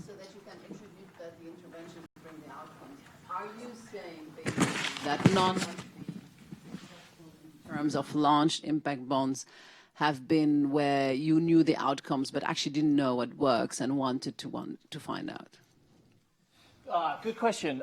So that you can attribute that the intervention bring the outcomes. Are you saying basically that none of the terms of launched impact bonds have been where you knew the outcomes but actually didn't know what works and wanted to find out? Good question.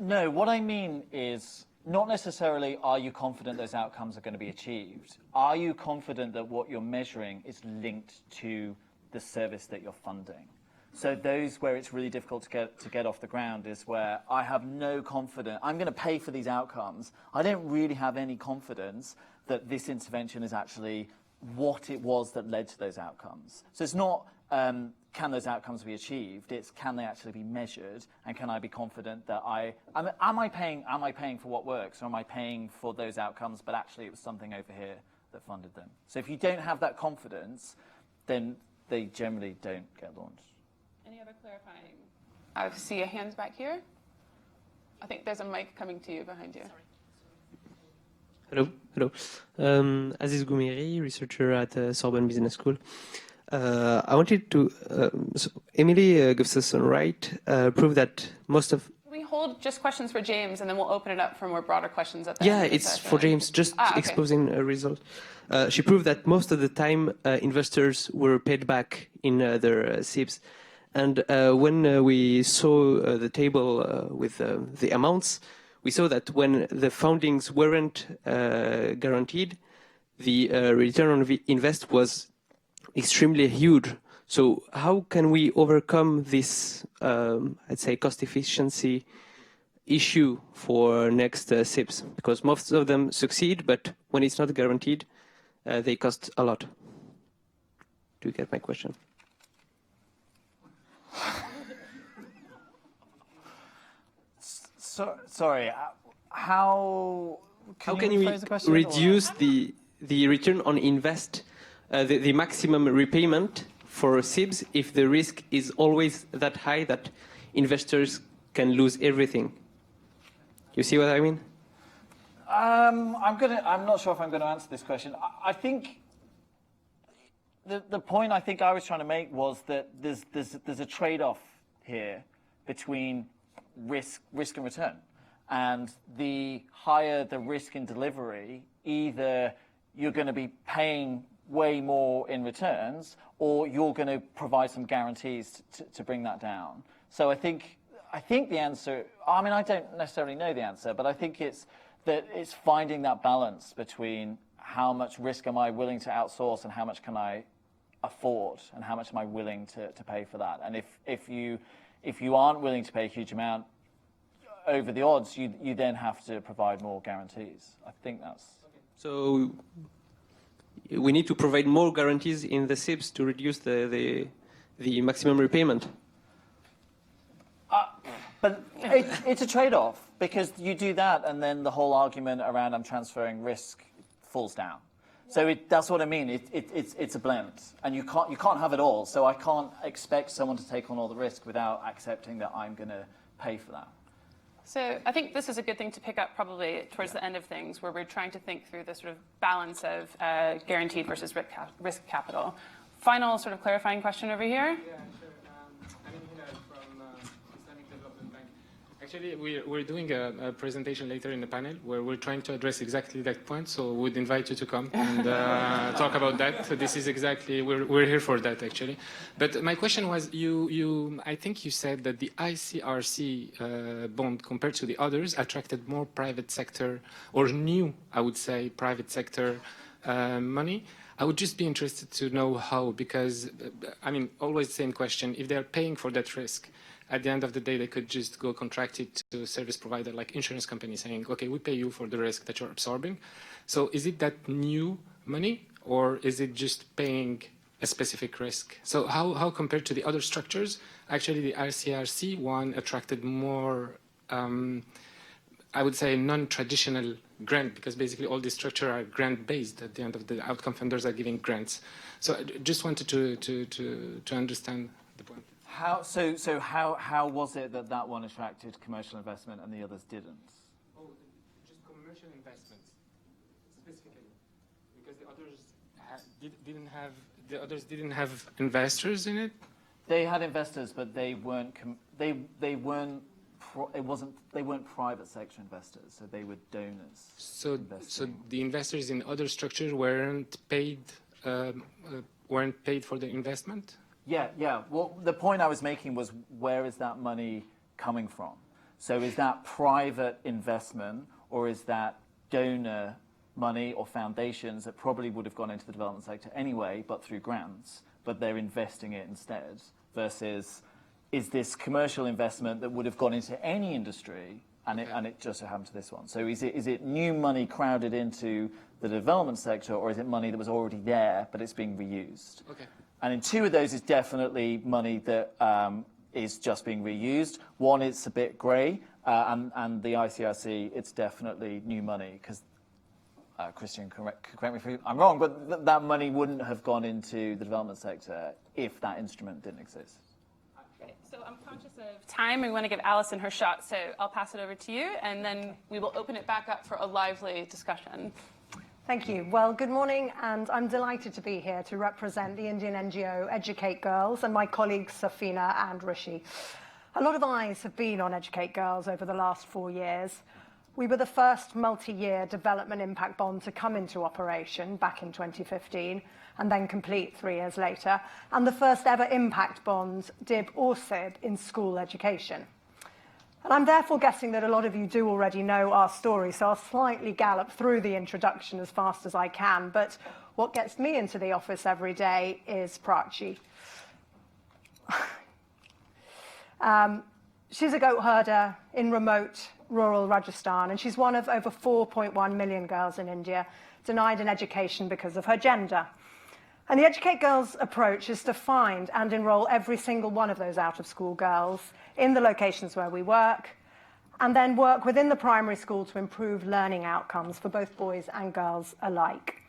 No, what I mean is not necessarily are you confident those outcomes are going to be achieved. Are you confident that what you're measuring is linked to the service that you're funding? So those where it's really difficult to get off the ground is where I have no confidence. I'm going to pay for these outcomes. I don't really have any confidence that this intervention is actually what it was that led to those outcomes. So it's not can those outcomes be achieved? It's can they actually be measured, and can I be confident that am I paying for what works, or am I paying for those outcomes? But actually, it was something over here that funded them. So if you don't have that confidence, then they generally don't get launched. Any other clarifying? I see a hand back here. I think there's a mic coming to you behind you. Hello. Aziz Goumiri, researcher at Sorbonne Business School. I wanted to, Emily Gustafsson-Wright proved that most of... Can we hold just questions for James, and then we'll open it up for more broader questions at the end? Yeah, it's for James, just exposing a result. She proved that most of the time investors were paid back in their SIBs. And when we saw the table with the amounts, we saw that when the foundings weren't guaranteed, the return on invest was extremely huge. So how can we overcome this, I'd say, cost efficiency issue for next SIBs? Because most of them succeed, but when it's not guaranteed, they cost a lot. Do you get my question? Sorry, how can you reduce the return on invest, the maximum repayment for SIBs if the risk is always that high that investors can lose everything? You see what I mean? I'm not sure if I'm going to answer this question. I think the point I think I was trying to make was that there's a trade-off here between risk and return, and the higher the risk in delivery, either you're going to be paying way more in returns, or you're going to provide some guarantees to bring that down. So I think the answer, I mean, I don't necessarily know the answer, but I think it's finding that balance between how much risk am I willing to outsource and how much can I afford, and how much am I willing to pay for that. And if you aren't willing to pay a huge amount over the odds, you then have to provide more guarantees. I think that's... Okay. So we need to provide more guarantees in the SIBs to reduce the maximum repayment. But it's a trade-off, because you do that and then the whole argument around I'm transferring risk falls down. So that's what I mean. It's a blend, and you can't have it all. So I can't expect someone to take on all the risk without accepting that I'm going to pay for that. So I think this is a good thing to pick up probably towards the end of things, where we're trying to think through the sort of balance of guaranteed versus risk capital. Final sort of clarifying question over here. Yeah, sure. I'm from Islamic Development Bank. Actually, we're doing a presentation later in the panel where we're trying to address exactly that point. So we'd invite you to come and talk about that. So this is exactly, we're here for that, actually. But my question was, I think you said that the ICRC bond compared to the others attracted more private sector, or new, I would say, private sector money. I would just be interested to know how, because, I mean, always the same question, if they're paying for that risk, at the end of the day, they could just go contract it to a service provider like insurance company saying, okay, we pay you for the risk that you're absorbing. So is it that new money, or is it just paying a specific risk? So how compared to the other structures, actually the ICRC one attracted more, I would say, non-traditional grant, because basically all these structures are grant-based. At the end of the outcome funders are giving grants. So I just wanted to understand the point. How was it that that one attracted commercial investment and the others didn't? Oh, just commercial investments, specifically, because the others didn't have investors in it. They had investors, but they weren't private sector investors, so they were donors. So the investors in other structures weren't paid for the investment. Yeah. Well, the point I was making was, where is that money coming from? So is that private investment, or is that donor money or foundations that probably would have gone into the development sector anyway, but through grants, but they're investing it instead, versus is this commercial investment that would have gone into any industry, and it just so happened to this one? So is it new money crowded into the development sector, or is it money that was already there, but it's being reused? Okay. And in two of those, it's definitely money that is just being reused. One, it's a bit grey, and the ICRC, it's definitely new money, because Christian, correct me if I'm wrong, but that money wouldn't have gone into the development sector if that instrument didn't exist. Great. So I'm conscious of time. We want to give Alison her shot, so I'll pass it over to you, and then we will open it back up for a lively discussion. Thank you. Well, good morning, and I'm delighted to be here to represent the Indian NGO Educate Girls and my colleagues Safeena and Rishi. A lot of eyes have been on Educate Girls over the last 4 years. We were the first multi-year development impact bond to come into operation back in 2015 and then complete 3 years later, and the first ever impact bond, DIB or SIB, in school education. And I'm therefore guessing that a lot of you do already know our story, so I'll slightly gallop through the introduction as fast as I can. But what gets me into the office every day is Prachi. She's a goat herder in remote rural Rajasthan, and she's one of over 4.1 million girls in India denied an education because of her gender. And the Educate Girls approach is to find and enroll every single one of those out-of-school girls in the locations where we work, and then work within the primary school to improve learning outcomes for both boys and girls alike.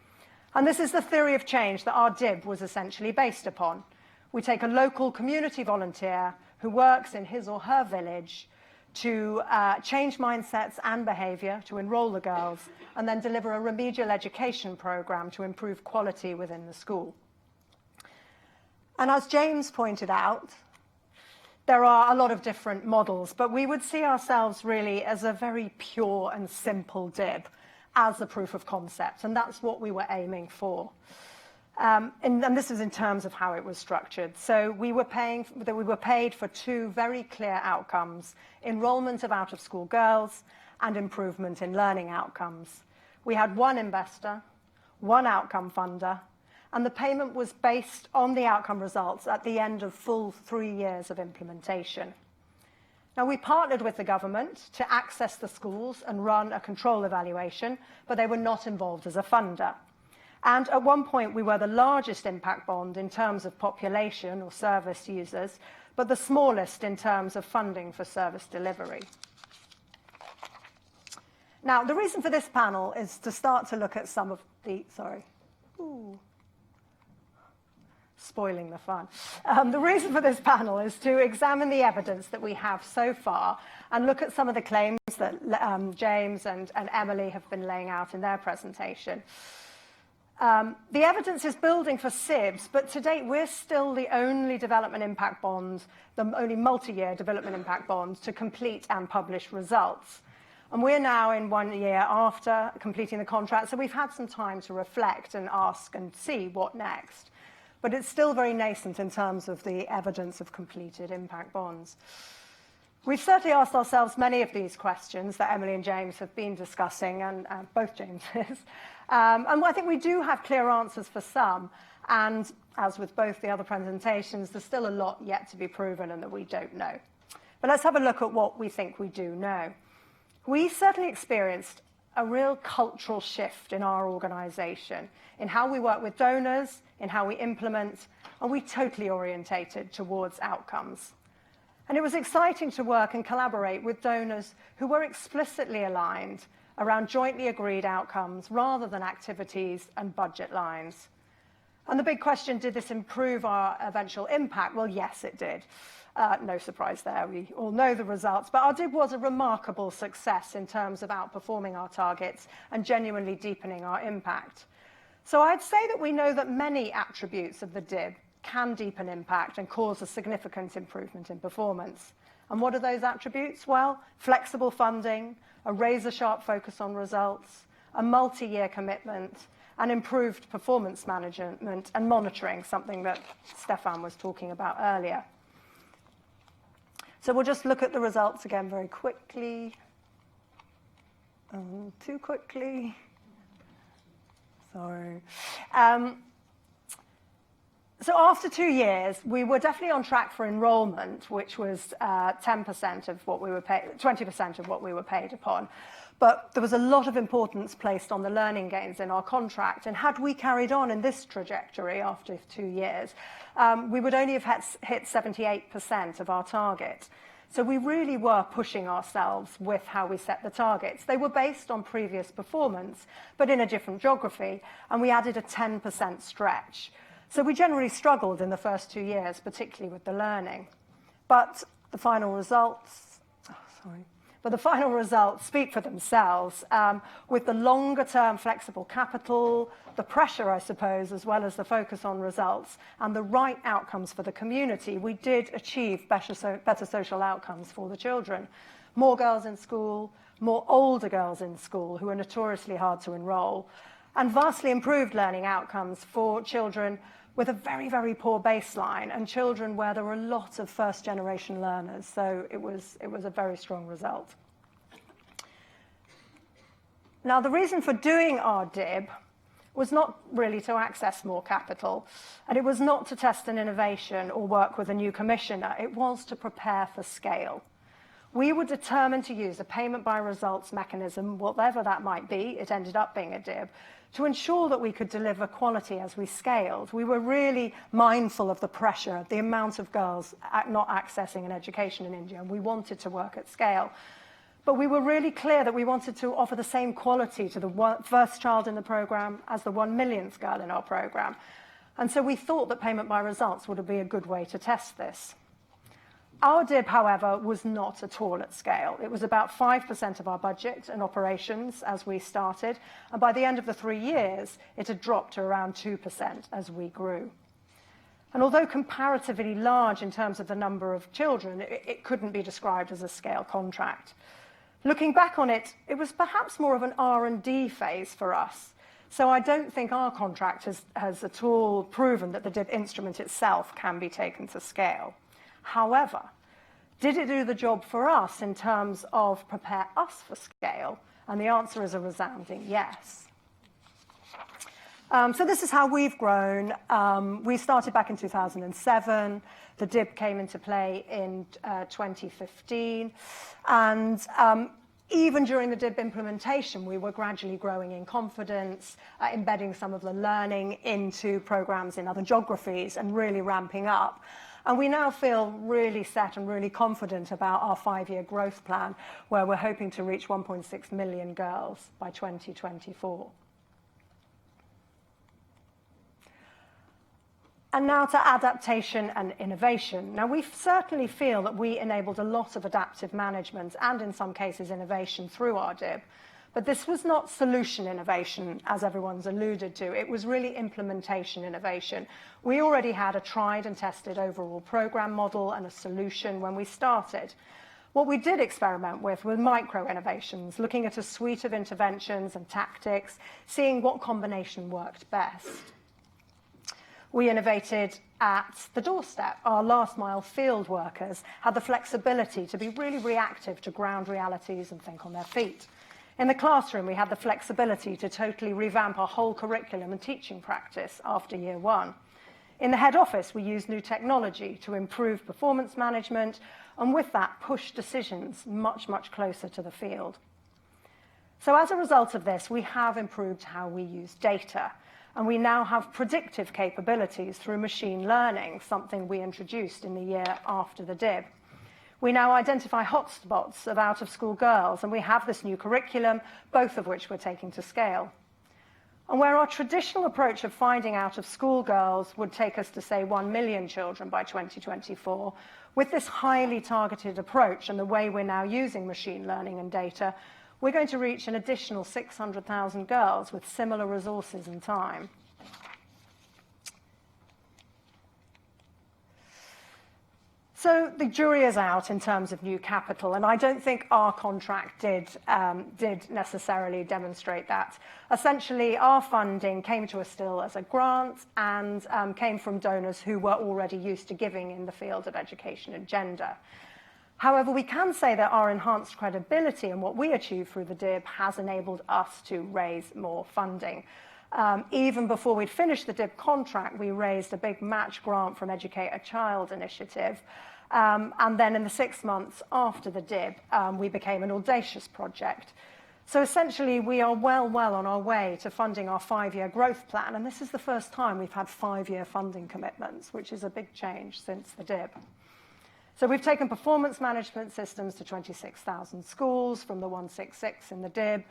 And this is the theory of change that our DIB was essentially based upon. We take a local community volunteer who works in his or her village to change mindsets and behaviour, to enroll the girls, and then deliver a remedial education programme to improve quality within the school. And as James pointed out, there are a lot of different models, but we would see ourselves really as a very pure and simple DIB as a proof of concept, and that's what we were aiming for. And this is in terms of how it was structured. So we were paid for 2 very clear outcomes: enrollment of out-of-school girls and improvement in learning outcomes. We had 1 investor, 1 outcome funder, and the payment was based on the outcome results at the end of full 3 years of implementation. Now, we partnered with the government to access the schools and run a control evaluation, but they were not involved as a funder. And at one point, we were the largest impact bond in terms of population or service users, but the smallest in terms of funding for service delivery. Now, the reason for this panel is to start to look at some of the, spoiling the fun. The reason for this panel is to examine the evidence that we have so far and look at some of the claims that James and Emily have been laying out in their presentation. The evidence is building for SIBS, but to date we're still the only development impact bond, the only multi-year development impact bond to complete and publish results. And we're now in 1 year after completing the contract, so we've had some time to reflect and ask and see what next. But it's still very nascent in terms of the evidence of completed impact bonds. We've certainly asked ourselves many of these questions that Emily and James have been discussing, and both Jameses. And I think we do have clear answers for some, and as with both the other presentations, there's still a lot yet to be proven and that we don't know. But let's have a look at what we think we do know. We certainly experienced a real cultural shift in our organisation, in how we work with donors, in how we implement, and we totally orientated towards outcomes. And it was exciting to work and collaborate with donors who were explicitly aligned around jointly agreed outcomes rather than activities and budget lines. And the big question, did this improve our eventual impact? Well, yes, it did. No surprise there, we all know the results. But our DIB was a remarkable success in terms of outperforming our targets and genuinely deepening our impact. So I'd say that we know that many attributes of the DIB can deepen impact and cause a significant improvement in performance. And what are those attributes? Well, flexible funding, a razor-sharp focus on results, a multi-year commitment, and improved performance management and monitoring, something that Stefan was talking about earlier. So we'll just look at the results again very quickly. Too quickly. Sorry. So after 2 years, we were definitely on track for enrolment, which was 10% of what we were paid, 20% of what we were paid upon. But there was a lot of importance placed on the learning gains in our contract. And had we carried on in this trajectory after 2 years, we would only have hit 78% of our target. So we really were pushing ourselves with how we set the targets. They were based on previous performance, but in a different geography, and we added a 10% stretch. So we generally struggled in the first 2 years, particularly with the learning. But the final results, speak for themselves. With the longer-term flexible capital, the pressure, I suppose, as well as the focus on results, and the right outcomes for the community, we did achieve better social outcomes for the children. More girls in school, more older girls in school who are notoriously hard to enrol, and vastly improved learning outcomes for children with a very, very poor baseline and children where there were a lot of first-generation learners. So it was a very strong result. Now, the reason for doing our DIB was not really to access more capital, and it was not to test an innovation or work with a new commissioner. It was to prepare for scale. We were determined to use a payment by results mechanism, whatever that might be, it ended up being a DIB, to ensure that we could deliver quality as we scaled. We were really mindful of the pressure, the amount of girls not accessing an education in India, and we wanted to work at scale. But we were really clear that we wanted to offer the same quality to the first child in the programme as the 1 millionth girl in our programme. And so we thought that payment by results would be a good way to test this. Our DIB, however, was not at all at scale. It was about 5% of our budget and operations as we started, and by the end of the 3 years, it had dropped to around 2% as we grew. And although comparatively large in terms of the number of children, it couldn't be described as a scale contract. Looking back on it, it was perhaps more of an R&D phase for us. So I don't think our contract has at all proven that the DIB instrument itself can be taken to scale. However, did it do the job for us in terms of prepare us for scale? And the answer is a resounding yes. So this is how we've grown. We started back in 2007. The DIB came into play in 2015. And even during the DIB implementation, we were gradually growing in confidence, embedding some of the learning into programs in other geographies and really ramping up. And we now feel really set and really confident about our 5-year growth plan, where we're hoping to reach 1.6 million girls by 2024. And now to adaptation and innovation. Now, we certainly feel that we enabled a lot of adaptive management and, in some cases, innovation through our DIB. But this was not solution innovation, as everyone's alluded to. It was really implementation innovation. We already had a tried and tested overall program model and a solution when we started. What we did experiment with were micro-innovations, looking at a suite of interventions and tactics, seeing what combination worked best. We innovated at the doorstep. Our last-mile field workers had the flexibility to be really reactive to ground realities and think on their feet. In the classroom, we had the flexibility to totally revamp our whole curriculum and teaching practice after year one. In the head office, we used new technology to improve performance management, and with that, push decisions much, much closer to the field. So as a result of this, we have improved how we use data, and we now have predictive capabilities through machine learning, something we introduced in the year after the DIB. We now identify hotspots of out-of-school girls, and we have this new curriculum, both of which we're taking to scale. And where our traditional approach of finding out-of-school girls would take us to, say, 1 million children by 2024, with this highly targeted approach and the way we're now using machine learning and data, we're going to reach an additional 600,000 girls with similar resources and time. So the jury is out in terms of new capital, and I don't think our contract did necessarily demonstrate that. Essentially, our funding came to us still as a grant and came from donors who were already used to giving in the field of education and gender. However, we can say that our enhanced credibility and what we achieved through the DIB has enabled us to raise more funding. Even before we'd finished the DIB contract, we raised a big match grant from Educate a Child initiative. And then in the 6 months after the DIB, we became an audacious project. So essentially, we are well on our way to funding our 5-year growth plan. And this is the first time we've had 5-year funding commitments, which is a big change since the DIB. So we've taken performance management systems to 26,000 schools from the 166 in the DIB.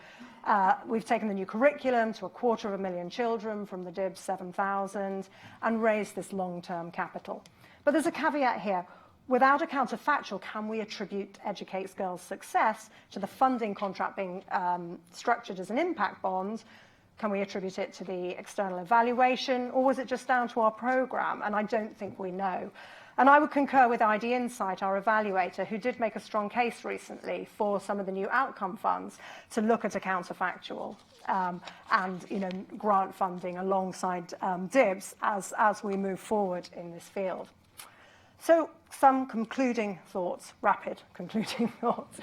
We've taken the new curriculum to 250,000 children from the DIB 7,000 and raised this long-term capital. But there's a caveat here. Without a counterfactual, can we attribute Educate's Girls' success to the funding contract being structured as an impact bond? Can we attribute it to the external evaluation, or was it just down to our program? And I don't think we know. And I would concur with ID Insight, our evaluator, who did make a strong case recently for some of the new outcome funds to look at a counterfactual and grant funding alongside DIBs as we move forward in this field. So some concluding thoughts, rapid concluding thoughts.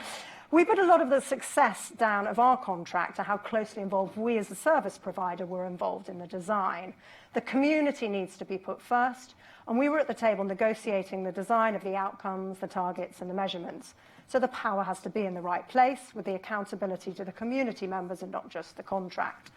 We put a lot of the success down of our contract to how closely involved we as a service provider were involved in the design. The community needs to be put first, and we were at the table negotiating the design of the outcomes, the targets, and the measurements. So the power has to be in the right place with the accountability to the community members and not just the contract.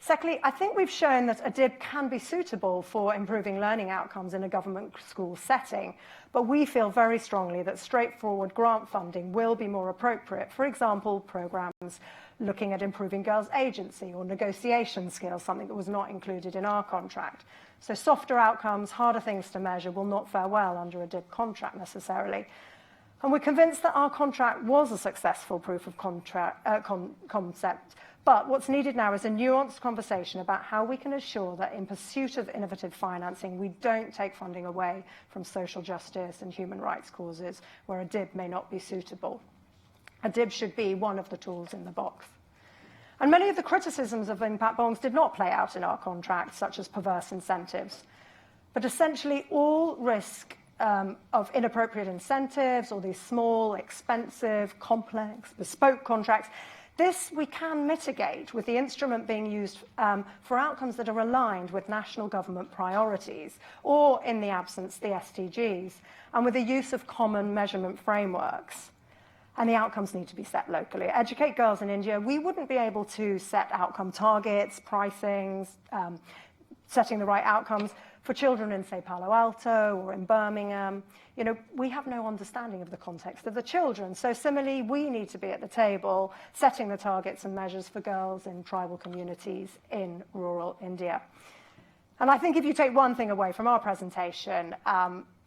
Secondly, I think we've shown that a DIB can be suitable for improving learning outcomes in a government school setting, but we feel very strongly that straightforward grant funding will be more appropriate. For example, programs looking at improving girls' agency or negotiation skills, something that was not included in our contract. So softer outcomes, harder things to measure will not fare well under a DIB contract necessarily. And we're convinced that our contract was a successful proof of concept. But what's needed now is a nuanced conversation about how we can assure that in pursuit of innovative financing, we don't take funding away from social justice and human rights causes where a DIB may not be suitable. A DIB should be one of the tools in the box. And many of the criticisms of impact bonds did not play out in our contract, such as perverse incentives. But essentially, all risk of inappropriate incentives or these small, expensive, complex, bespoke contracts, this we can mitigate with the instrument being used for outcomes that are aligned with national government priorities, or in the absence, the SDGs, and with the use of common measurement frameworks. And the outcomes need to be set locally. At Educate Girls in India, we wouldn't be able to set outcome targets, pricings, setting the right outcomes for children in, say, Palo Alto or in Birmingham. We have no understanding of the context of the children. So similarly, we need to be at the table setting the targets and measures for girls in tribal communities in rural India. And I think if you take one thing away from our presentation,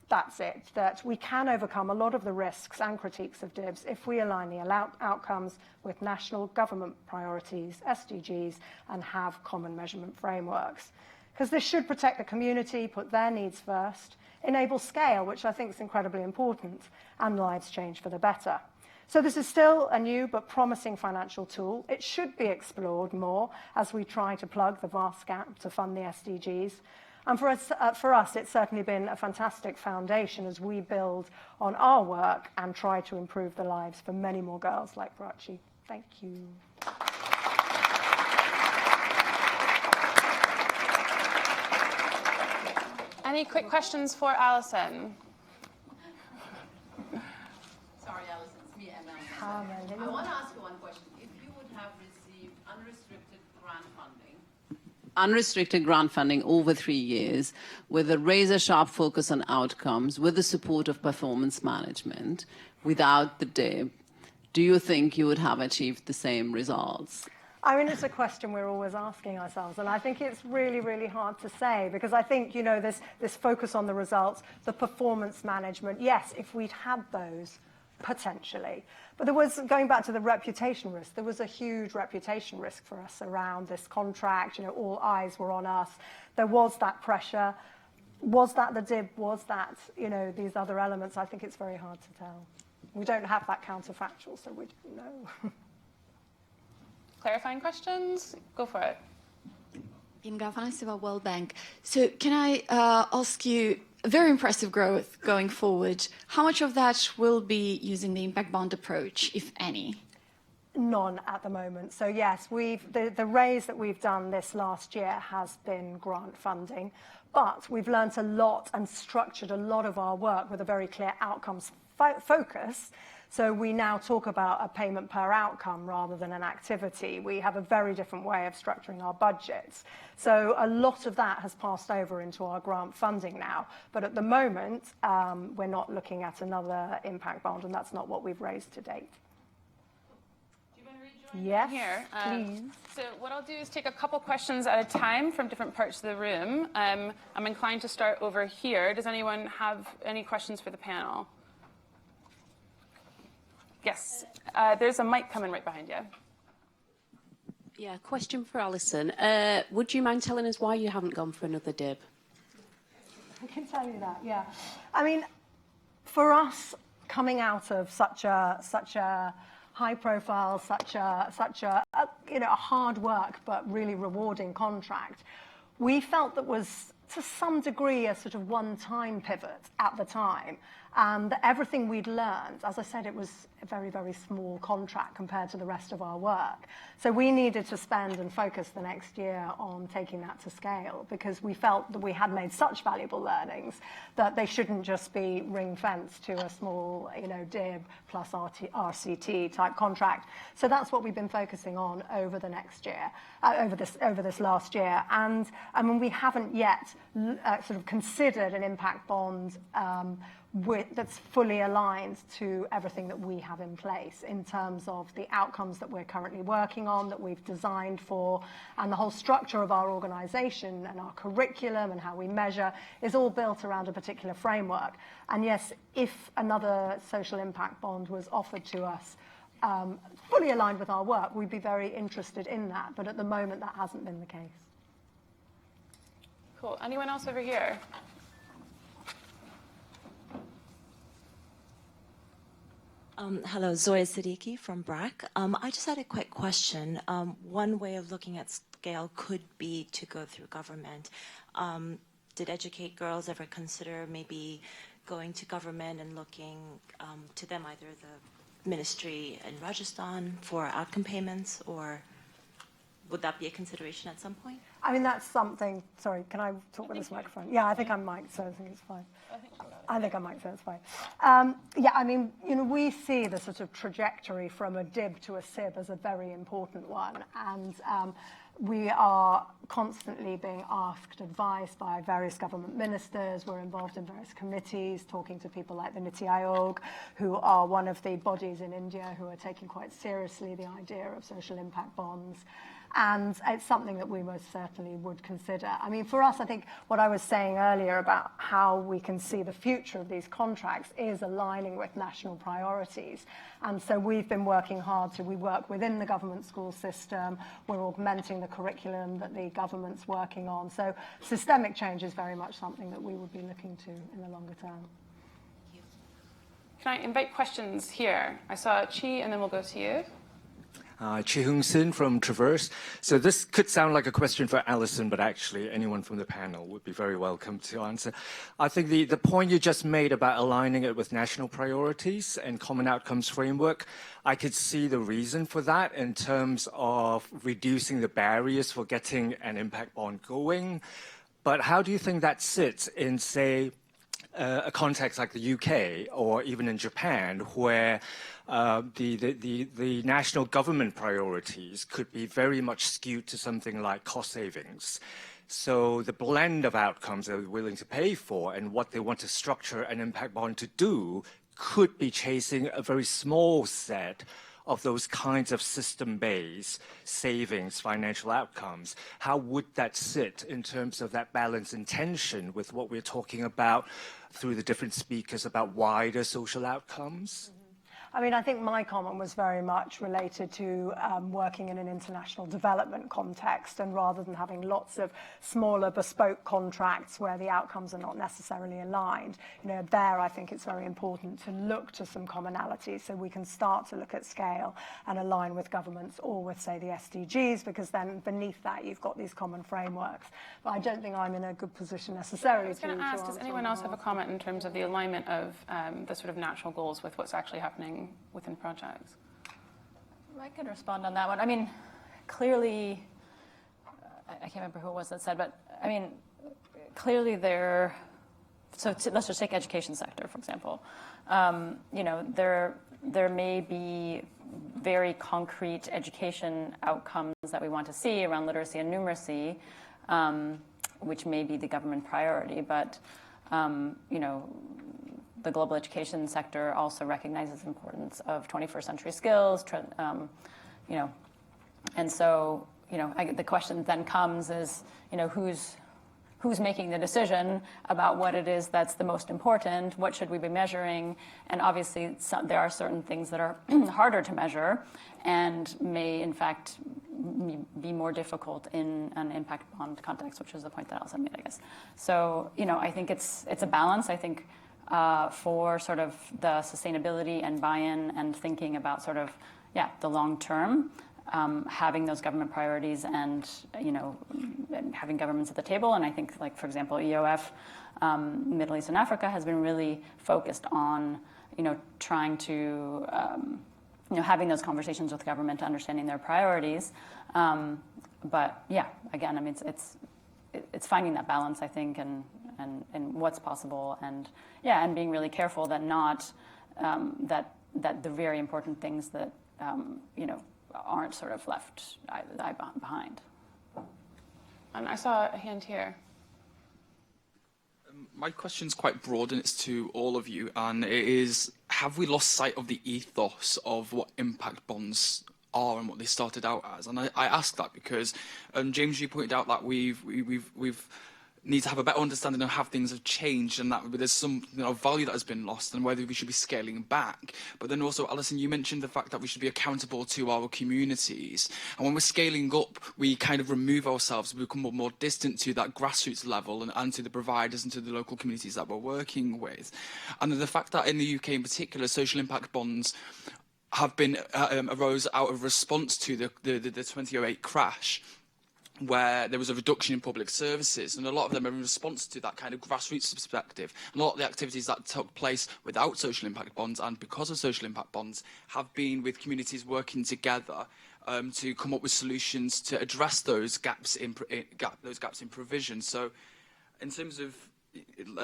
that's it, that we can overcome a lot of the risks and critiques of DIBs if we align the outcomes with national government priorities, SDGs, and have common measurement frameworks. Because this should protect the community, put their needs first, enable scale, which I think is incredibly important, and lives change for the better. So this is still a new but promising financial tool. It should be explored more as we try to plug the vast gap to fund the SDGs. And for us, it's certainly been a fantastic foundation as we build on our work and try to improve the lives for many more girls like Brachi. Thank you. Any quick questions for Alison? Sorry, Alison, it's me, Emma. I want to ask you one question. If you would have received unrestricted grant funding over 3 years with a razor-sharp focus on outcomes, with the support of performance management, without the DIB, do you think you would have achieved the same results? I mean, it's a question we're always asking ourselves, and I think it's really, really hard to say, because I think, you know, this focus on the results, the performance management, yes, if we'd had those, potentially. But there was, going back to the reputation risk, there was a huge reputation risk for us around this contract. You know, all eyes were on us. There was that pressure. Was that the DIB? Was that, you know, these other elements? I think it's very hard to tell. We don't have that counterfactual, so we don't know. Clarifying questions? Go for it. Vaishnav, World Bank. So can I ask you, very impressive growth going forward. How much of that will be using the impact bond approach, if any? None at the moment. So yes, the raise that we've done this last year has been grant funding, but we've learnt a lot and structured a lot of our work with a very clear outcomes focus. So we now talk about a payment per outcome rather than an activity. We have a very different way of structuring our budgets. So a lot of that has passed over into our grant funding now. But at the moment, we're not looking at another impact bond, and that's not what we've raised to date. Do you want to rejoin yes, here? Please. So what I'll do is take a couple questions at a time from different parts of the room. I'm inclined to start over here. Does anyone have any questions for the panel? Yes, there's a mic coming right behind you. Yeah, question for Alison. Would you mind telling us why you haven't gone for another DIB? I can tell you that, yeah. I mean, for us, coming out of such a high profile, such a you know, a hard work but really rewarding contract, we felt that was to some degree a sort of one-time pivot at the time. And everything we'd learned, as I said, it was a very, very small contract compared to the rest of our work. So we needed to spend and focus the next year on taking that to scale, because we felt that we had made such valuable learnings that they shouldn't just be ring-fenced to a small, you know, DIB plus RCT type contract. So that's what we've been focusing on over the next year, over this last year. And I mean, we haven't yet sort of considered an impact bond that's fully aligned to everything that we have in place in terms of the outcomes that we're currently working on, that we've designed for, and the whole structure of our organisation and our curriculum and how we measure is all built around a particular framework. And yes, if another social impact bond was offered to us, fully aligned with our work, we'd be very interested in that. But at the moment, that hasn't been the case. Cool. Anyone else over here? Hello, Zoya Siddiqui from BRAC. I just had a quick question. One way of looking at scale could be to go through government. Did Educate Girls ever consider maybe going to government and looking to them, either the ministry in Rajasthan for outcome payments, or would that be a consideration at some point? I mean, that's something. Sorry, can I talk with this microphone? Yeah, I think I'm mic'd, so I think it's fine. I think I'm mic'd, so it's fine. Yeah, I mean, you know, we see the sort of trajectory from a DIB to a SIB as a very important one, and We are constantly being asked advice by various government ministers. We're involved in various committees, talking to people like the Niti Aayog, who are one of the bodies in India who are taking quite seriously the idea of social impact bonds. And it's something that we most certainly would consider. I mean, for us, I think what I was saying earlier about how we can see the future of these contracts is aligning with national priorities. And so we've been working hard. So we work within the government school system. We're augmenting the curriculum that the government's working on. So systemic change is very much something that we would be looking to in the longer term. Can I invite questions here? I saw Chi, and then we'll go to you. Chi Hung-sin from Traverse. So this could sound like a question for Alison, but actually anyone from the panel would be very welcome to answer. I think the point you just made about aligning it with national priorities and common outcomes framework, I could see the reason for that in terms of reducing the barriers for getting an impact bond going. But how do you think that sits in, say, a context like the UK or even in Japan, where the national government priorities could be very much skewed to something like cost savings? So the blend of outcomes they're willing to pay for and what they want to structure an impact bond to do could be chasing a very small set of those kinds of system-based savings, financial outcomes. How would that sit in terms of that balance and tension with what we're talking about through the different speakers about wider social outcomes? I mean, I think my comment was very much related to working in an international development context, and rather than having lots of smaller bespoke contracts where the outcomes are not necessarily aligned, you know, there I think it's very important to look to some commonalities so we can start to look at scale and align with governments or with, say, the SDGs, because then beneath that you've got these common frameworks. But I don't think I'm in a good position necessarily to ask, does anyone else have a comment in terms of the alignment of the sort of natural goals with what's actually happening within projects? I can respond on that one. I mean, clearly, I can't remember who it was that said, but I mean, clearly let's just take education sector, for example. You know, there may be very concrete education outcomes that we want to see around literacy and numeracy, which may be the government priority, but you know, the global education sector also recognizes the importance of 21st century skills, you know, and so, you know, the question then comes is, you know, who's making the decision about what it is that's the most important, what should we be measuring, and obviously there are certain things that are harder to measure and may in fact be more difficult in an impact bond context, which is the point that Alison made, I guess. So, you know, I think it's a balance. I think for sort of the sustainability and buy-in and thinking about sort of, the long term, having those government priorities and, you know, having governments at the table. And I think, like, for example, EOF, Middle East and Africa, has been really focused on, you know, trying to, you know, having those conversations with government, understanding their priorities. But yeah, again, I mean, it's finding that balance, I think, and what's possible, and being really careful that not that the very important things that you know, aren't sort of left behind. And I saw a hand here. My question's quite broad, and it's to all of you, and it is: have we lost sight of the ethos of what impact bonds are and what they started out as? And I ask that because James, you pointed out that we've need to have a better understanding of how things have changed, and that there's some, you know, value that has been lost, and whether we should be scaling back. But then also, Alison, you mentioned the fact that we should be accountable to our communities, and when we're scaling up, we kind of remove ourselves, we become more distant to that grassroots level and to the providers and to the local communities that we're working with. And the fact that in the UK in particular, social impact bonds have been arose out of response to the 2008 crash, where there was a reduction in public services, and a lot of them are in response to that kind of grassroots perspective. And a lot of the activities that took place without social impact bonds and because of social impact bonds have been with communities working together to come up with solutions to address those gaps in provision. So, in terms of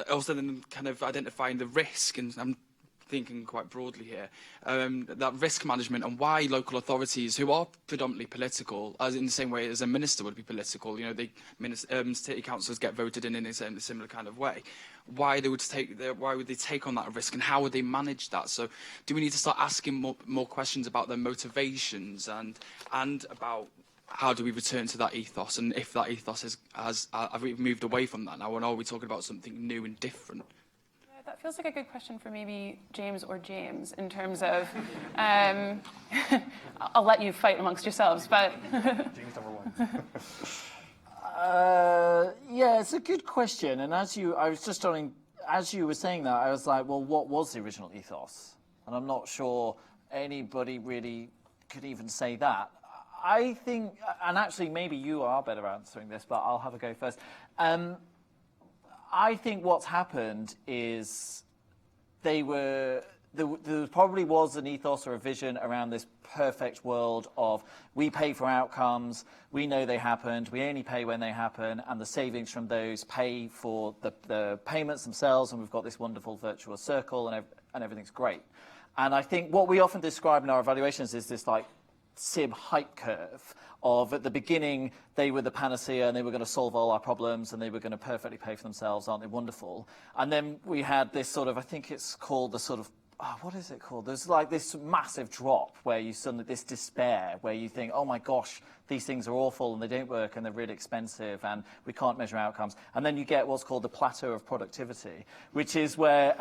also then kind of identifying the risk, and I'm thinking quite broadly here, that risk management and why local authorities, who are predominantly political, as in the same way as a minister would be political, you know, city councillors get voted in a similar kind of way. Why would they take on that risk, and how would they manage that? So, do we need to start asking more questions about their motivations and about how do we return to that ethos, and if that ethos have we moved away from that now, or are we talking about something new and different? That feels like a good question for maybe James or James in terms of, I'll let you fight amongst yourselves, but. James number one. Yeah, it's a good question. And as you were saying that, I was like, well, what was the original ethos? And I'm not sure anybody really could even say that. I think, and actually maybe you are better answering this, but I'll have a go first. I think what's happened is there probably was an ethos or a vision around this perfect world of we pay for outcomes, we know they happened, we only pay when they happen, and the savings from those pay for the payments themselves, and we've got this wonderful virtuous circle, and everything's great. And I think what we often describe in our evaluations is this like SIB hype curve of, at the beginning, they were the panacea and they were going to solve all our problems and they were going to perfectly pay for themselves, aren't they wonderful? And then we had this sort of, I think it's called the sort of, what is it called? There's like this massive drop where you suddenly, this despair, where you think, oh my gosh, these things are awful and they don't work and they're really expensive and we can't measure outcomes. And then you get what's called the plateau of productivity, which is where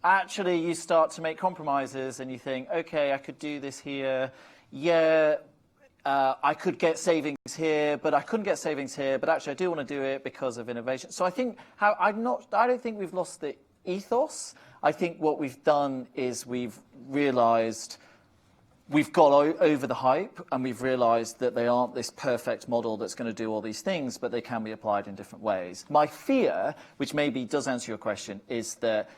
actually you start to make compromises and you think, okay, I could do this here. Yeah, I could get savings here, but I couldn't get savings here, but actually I do want to do it because of innovation. So I think I don't think we've lost the ethos. I think what we've done is we've realized we've got over the hype and we've realized that they aren't this perfect model that's going to do all these things, but they can be applied in different ways. My fear, which maybe does answer your question, is that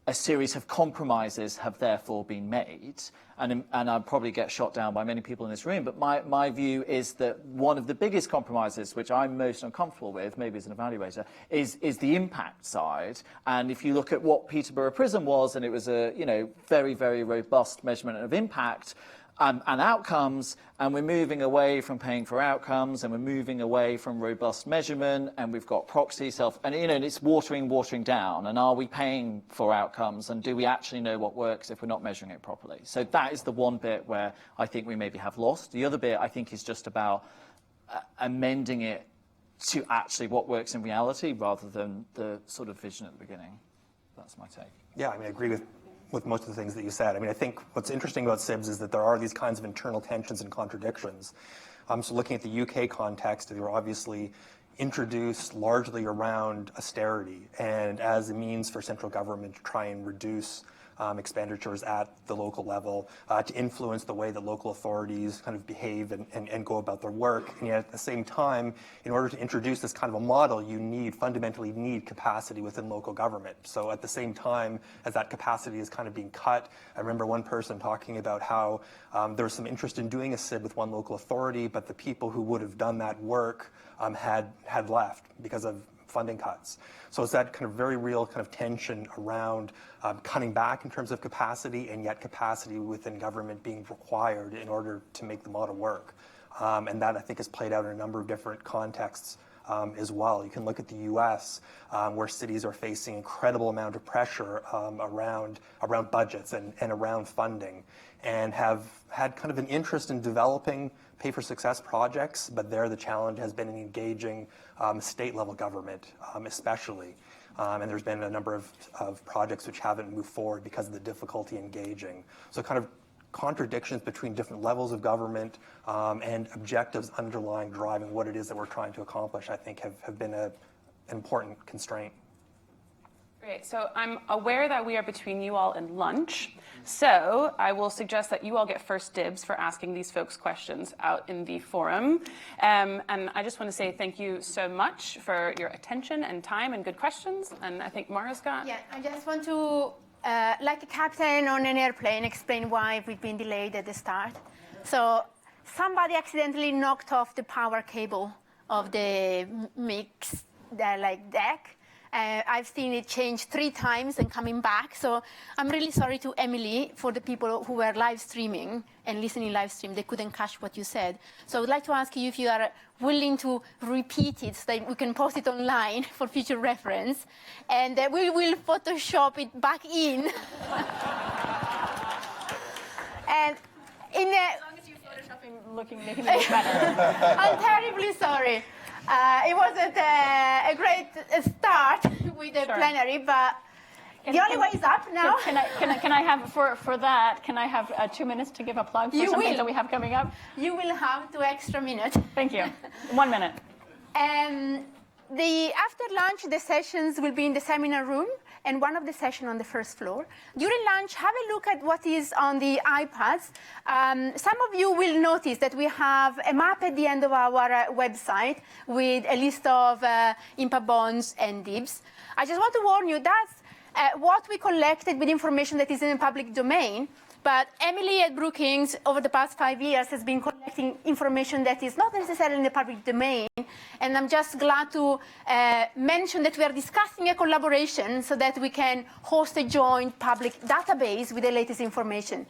a series of compromises have therefore been made, and I'll probably get shot down by many people in this room, but my view is that one of the biggest compromises, which I'm most uncomfortable with, maybe as an evaluator, is the impact side. And if you look at what Peterborough Prison was, and it was a very, very robust measurement of impact, and outcomes, and we're moving away from paying for outcomes, and we're moving away from robust measurement, and we've got proxy and it's watering down. And are we paying for outcomes, and do we actually know what works if we're not measuring it properly? So that is the one bit where I think we maybe have lost. The other bit I think is just about amending it to actually what works in reality rather than the sort of vision at the beginning. That's my take. Yeah, I mean, I agree with most of the things that you said. I mean, I think what's interesting about SIBs is that there are these kinds of internal tensions and contradictions. So looking at the UK context, they were obviously introduced largely around austerity and as a means for central government to try and reduce expenditures at the local level, to influence the way that local authorities kind of behave and go about their work. And yet at the same time, in order to introduce this kind of a model, you fundamentally need capacity within local government. So at the same time as that capacity is kind of being cut, I remember one person talking about how there was some interest in doing a SIB with one local authority, but the people who would have done that work had left because of funding cuts. So it's that kind of very real kind of tension around cutting back in terms of capacity, and yet capacity within government being required in order to make the model work. And that, I think, has played out in a number of different contexts as well. You can look at the US, where cities are facing incredible amount of pressure around budgets and around funding, and have had kind of an interest in developing pay-for-success projects, but there the challenge has been in engaging state-level government, especially. And there's been a number of projects which haven't moved forward because of the difficulty engaging. So kind of contradictions between different levels of government and objectives underlying driving what it is that we're trying to accomplish, I think have been an important constraint. Great. So I'm aware that we are between you all and lunch. So I will suggest that you all get first dibs for asking these folks questions out in the forum. And I just want to say thank you so much for your attention and time and good questions. And I think Mara's got... Yeah, I just want to, like a captain on an airplane, explain why we've been delayed at the start. So somebody accidentally knocked off the power cable of the mix deck. I've seen it change 3 times and coming back. So I'm really sorry to Emily for the people who were live streaming and listening live stream. They couldn't catch what you said. So I would like to ask you if you are willing to repeat it so that we can post it online for future reference. And we will Photoshop it back in. And in as long as you Photoshop making it look better. I'm terribly sorry. It wasn't a great start with the plenary, but the only way is up now. Can I have for that? Can I have 2 minutes to give a plug for something that we have coming up? You will have 2 extra minutes. Thank you. 1 minute. After lunch, the sessions will be in the seminar room, and one of the sessions on the first floor. During lunch, have a look at what is on the iPads. Some of you will notice that we have a map at the end of our website with a list of impact bonds and DIBs. I just want to warn you, that's what we collected with information that is in the public domain. But Emily at Brookings, over the past 5 years, has been collecting information that is not necessarily in the public domain. And I'm just glad to mention that we are discussing a collaboration so that we can host a joint public database with the latest information.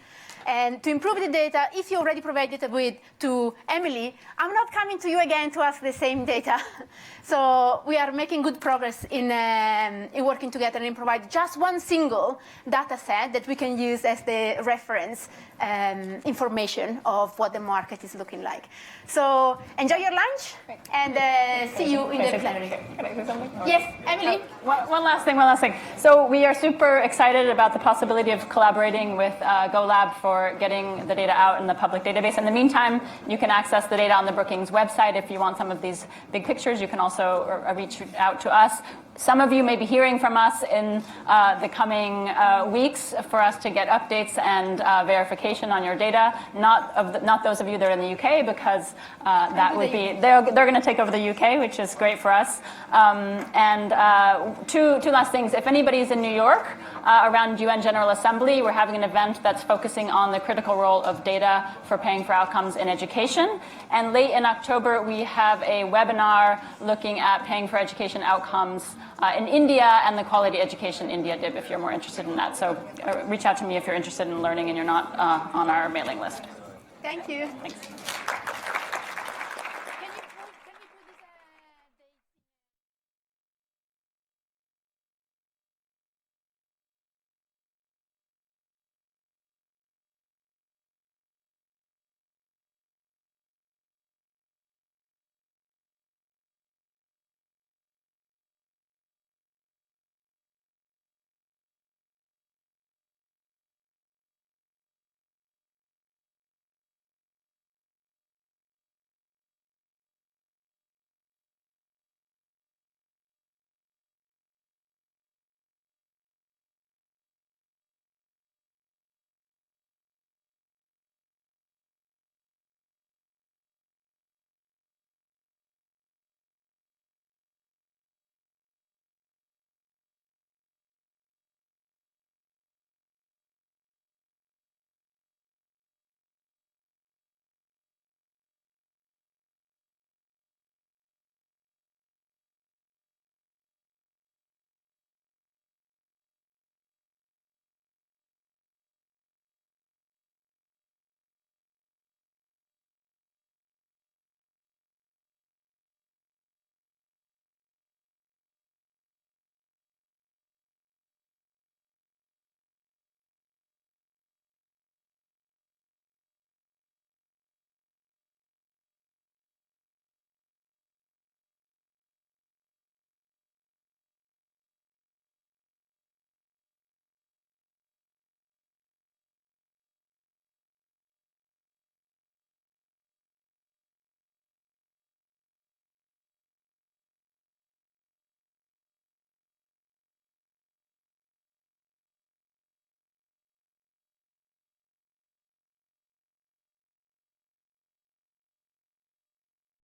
And to improve the data, if you already provided it to Emily, I'm not coming to you again to ask the same data. So we are making good progress in working together and provide just one single data set that we can use as the reference information of what the market is looking like. So enjoy your lunch and see you in the plenary. Can I say something? Yes, Emily? One last thing. So we are super excited about the possibility of collaborating with GoLab for getting the data out in the public database. In the meantime, you can access the data on the Brookings website. If you want some of these big pictures, you can also reach out to us. Some of you may be hearing from us in the coming weeks for us to get updates and verification on your data. Not those of you that are in the UK, because that would be they're going to take over the UK, which is great for us. Two last things. If anybody's in New York around UN General Assembly, we're having an event that's focusing on the critical role of data for paying for outcomes in education. And late in October, we have a webinar looking at paying for education outcomes in India and the Quality Education India DIB, if you're more interested in that. So reach out to me if you're interested in learning and you're not on our mailing list. Thank you. Thanks.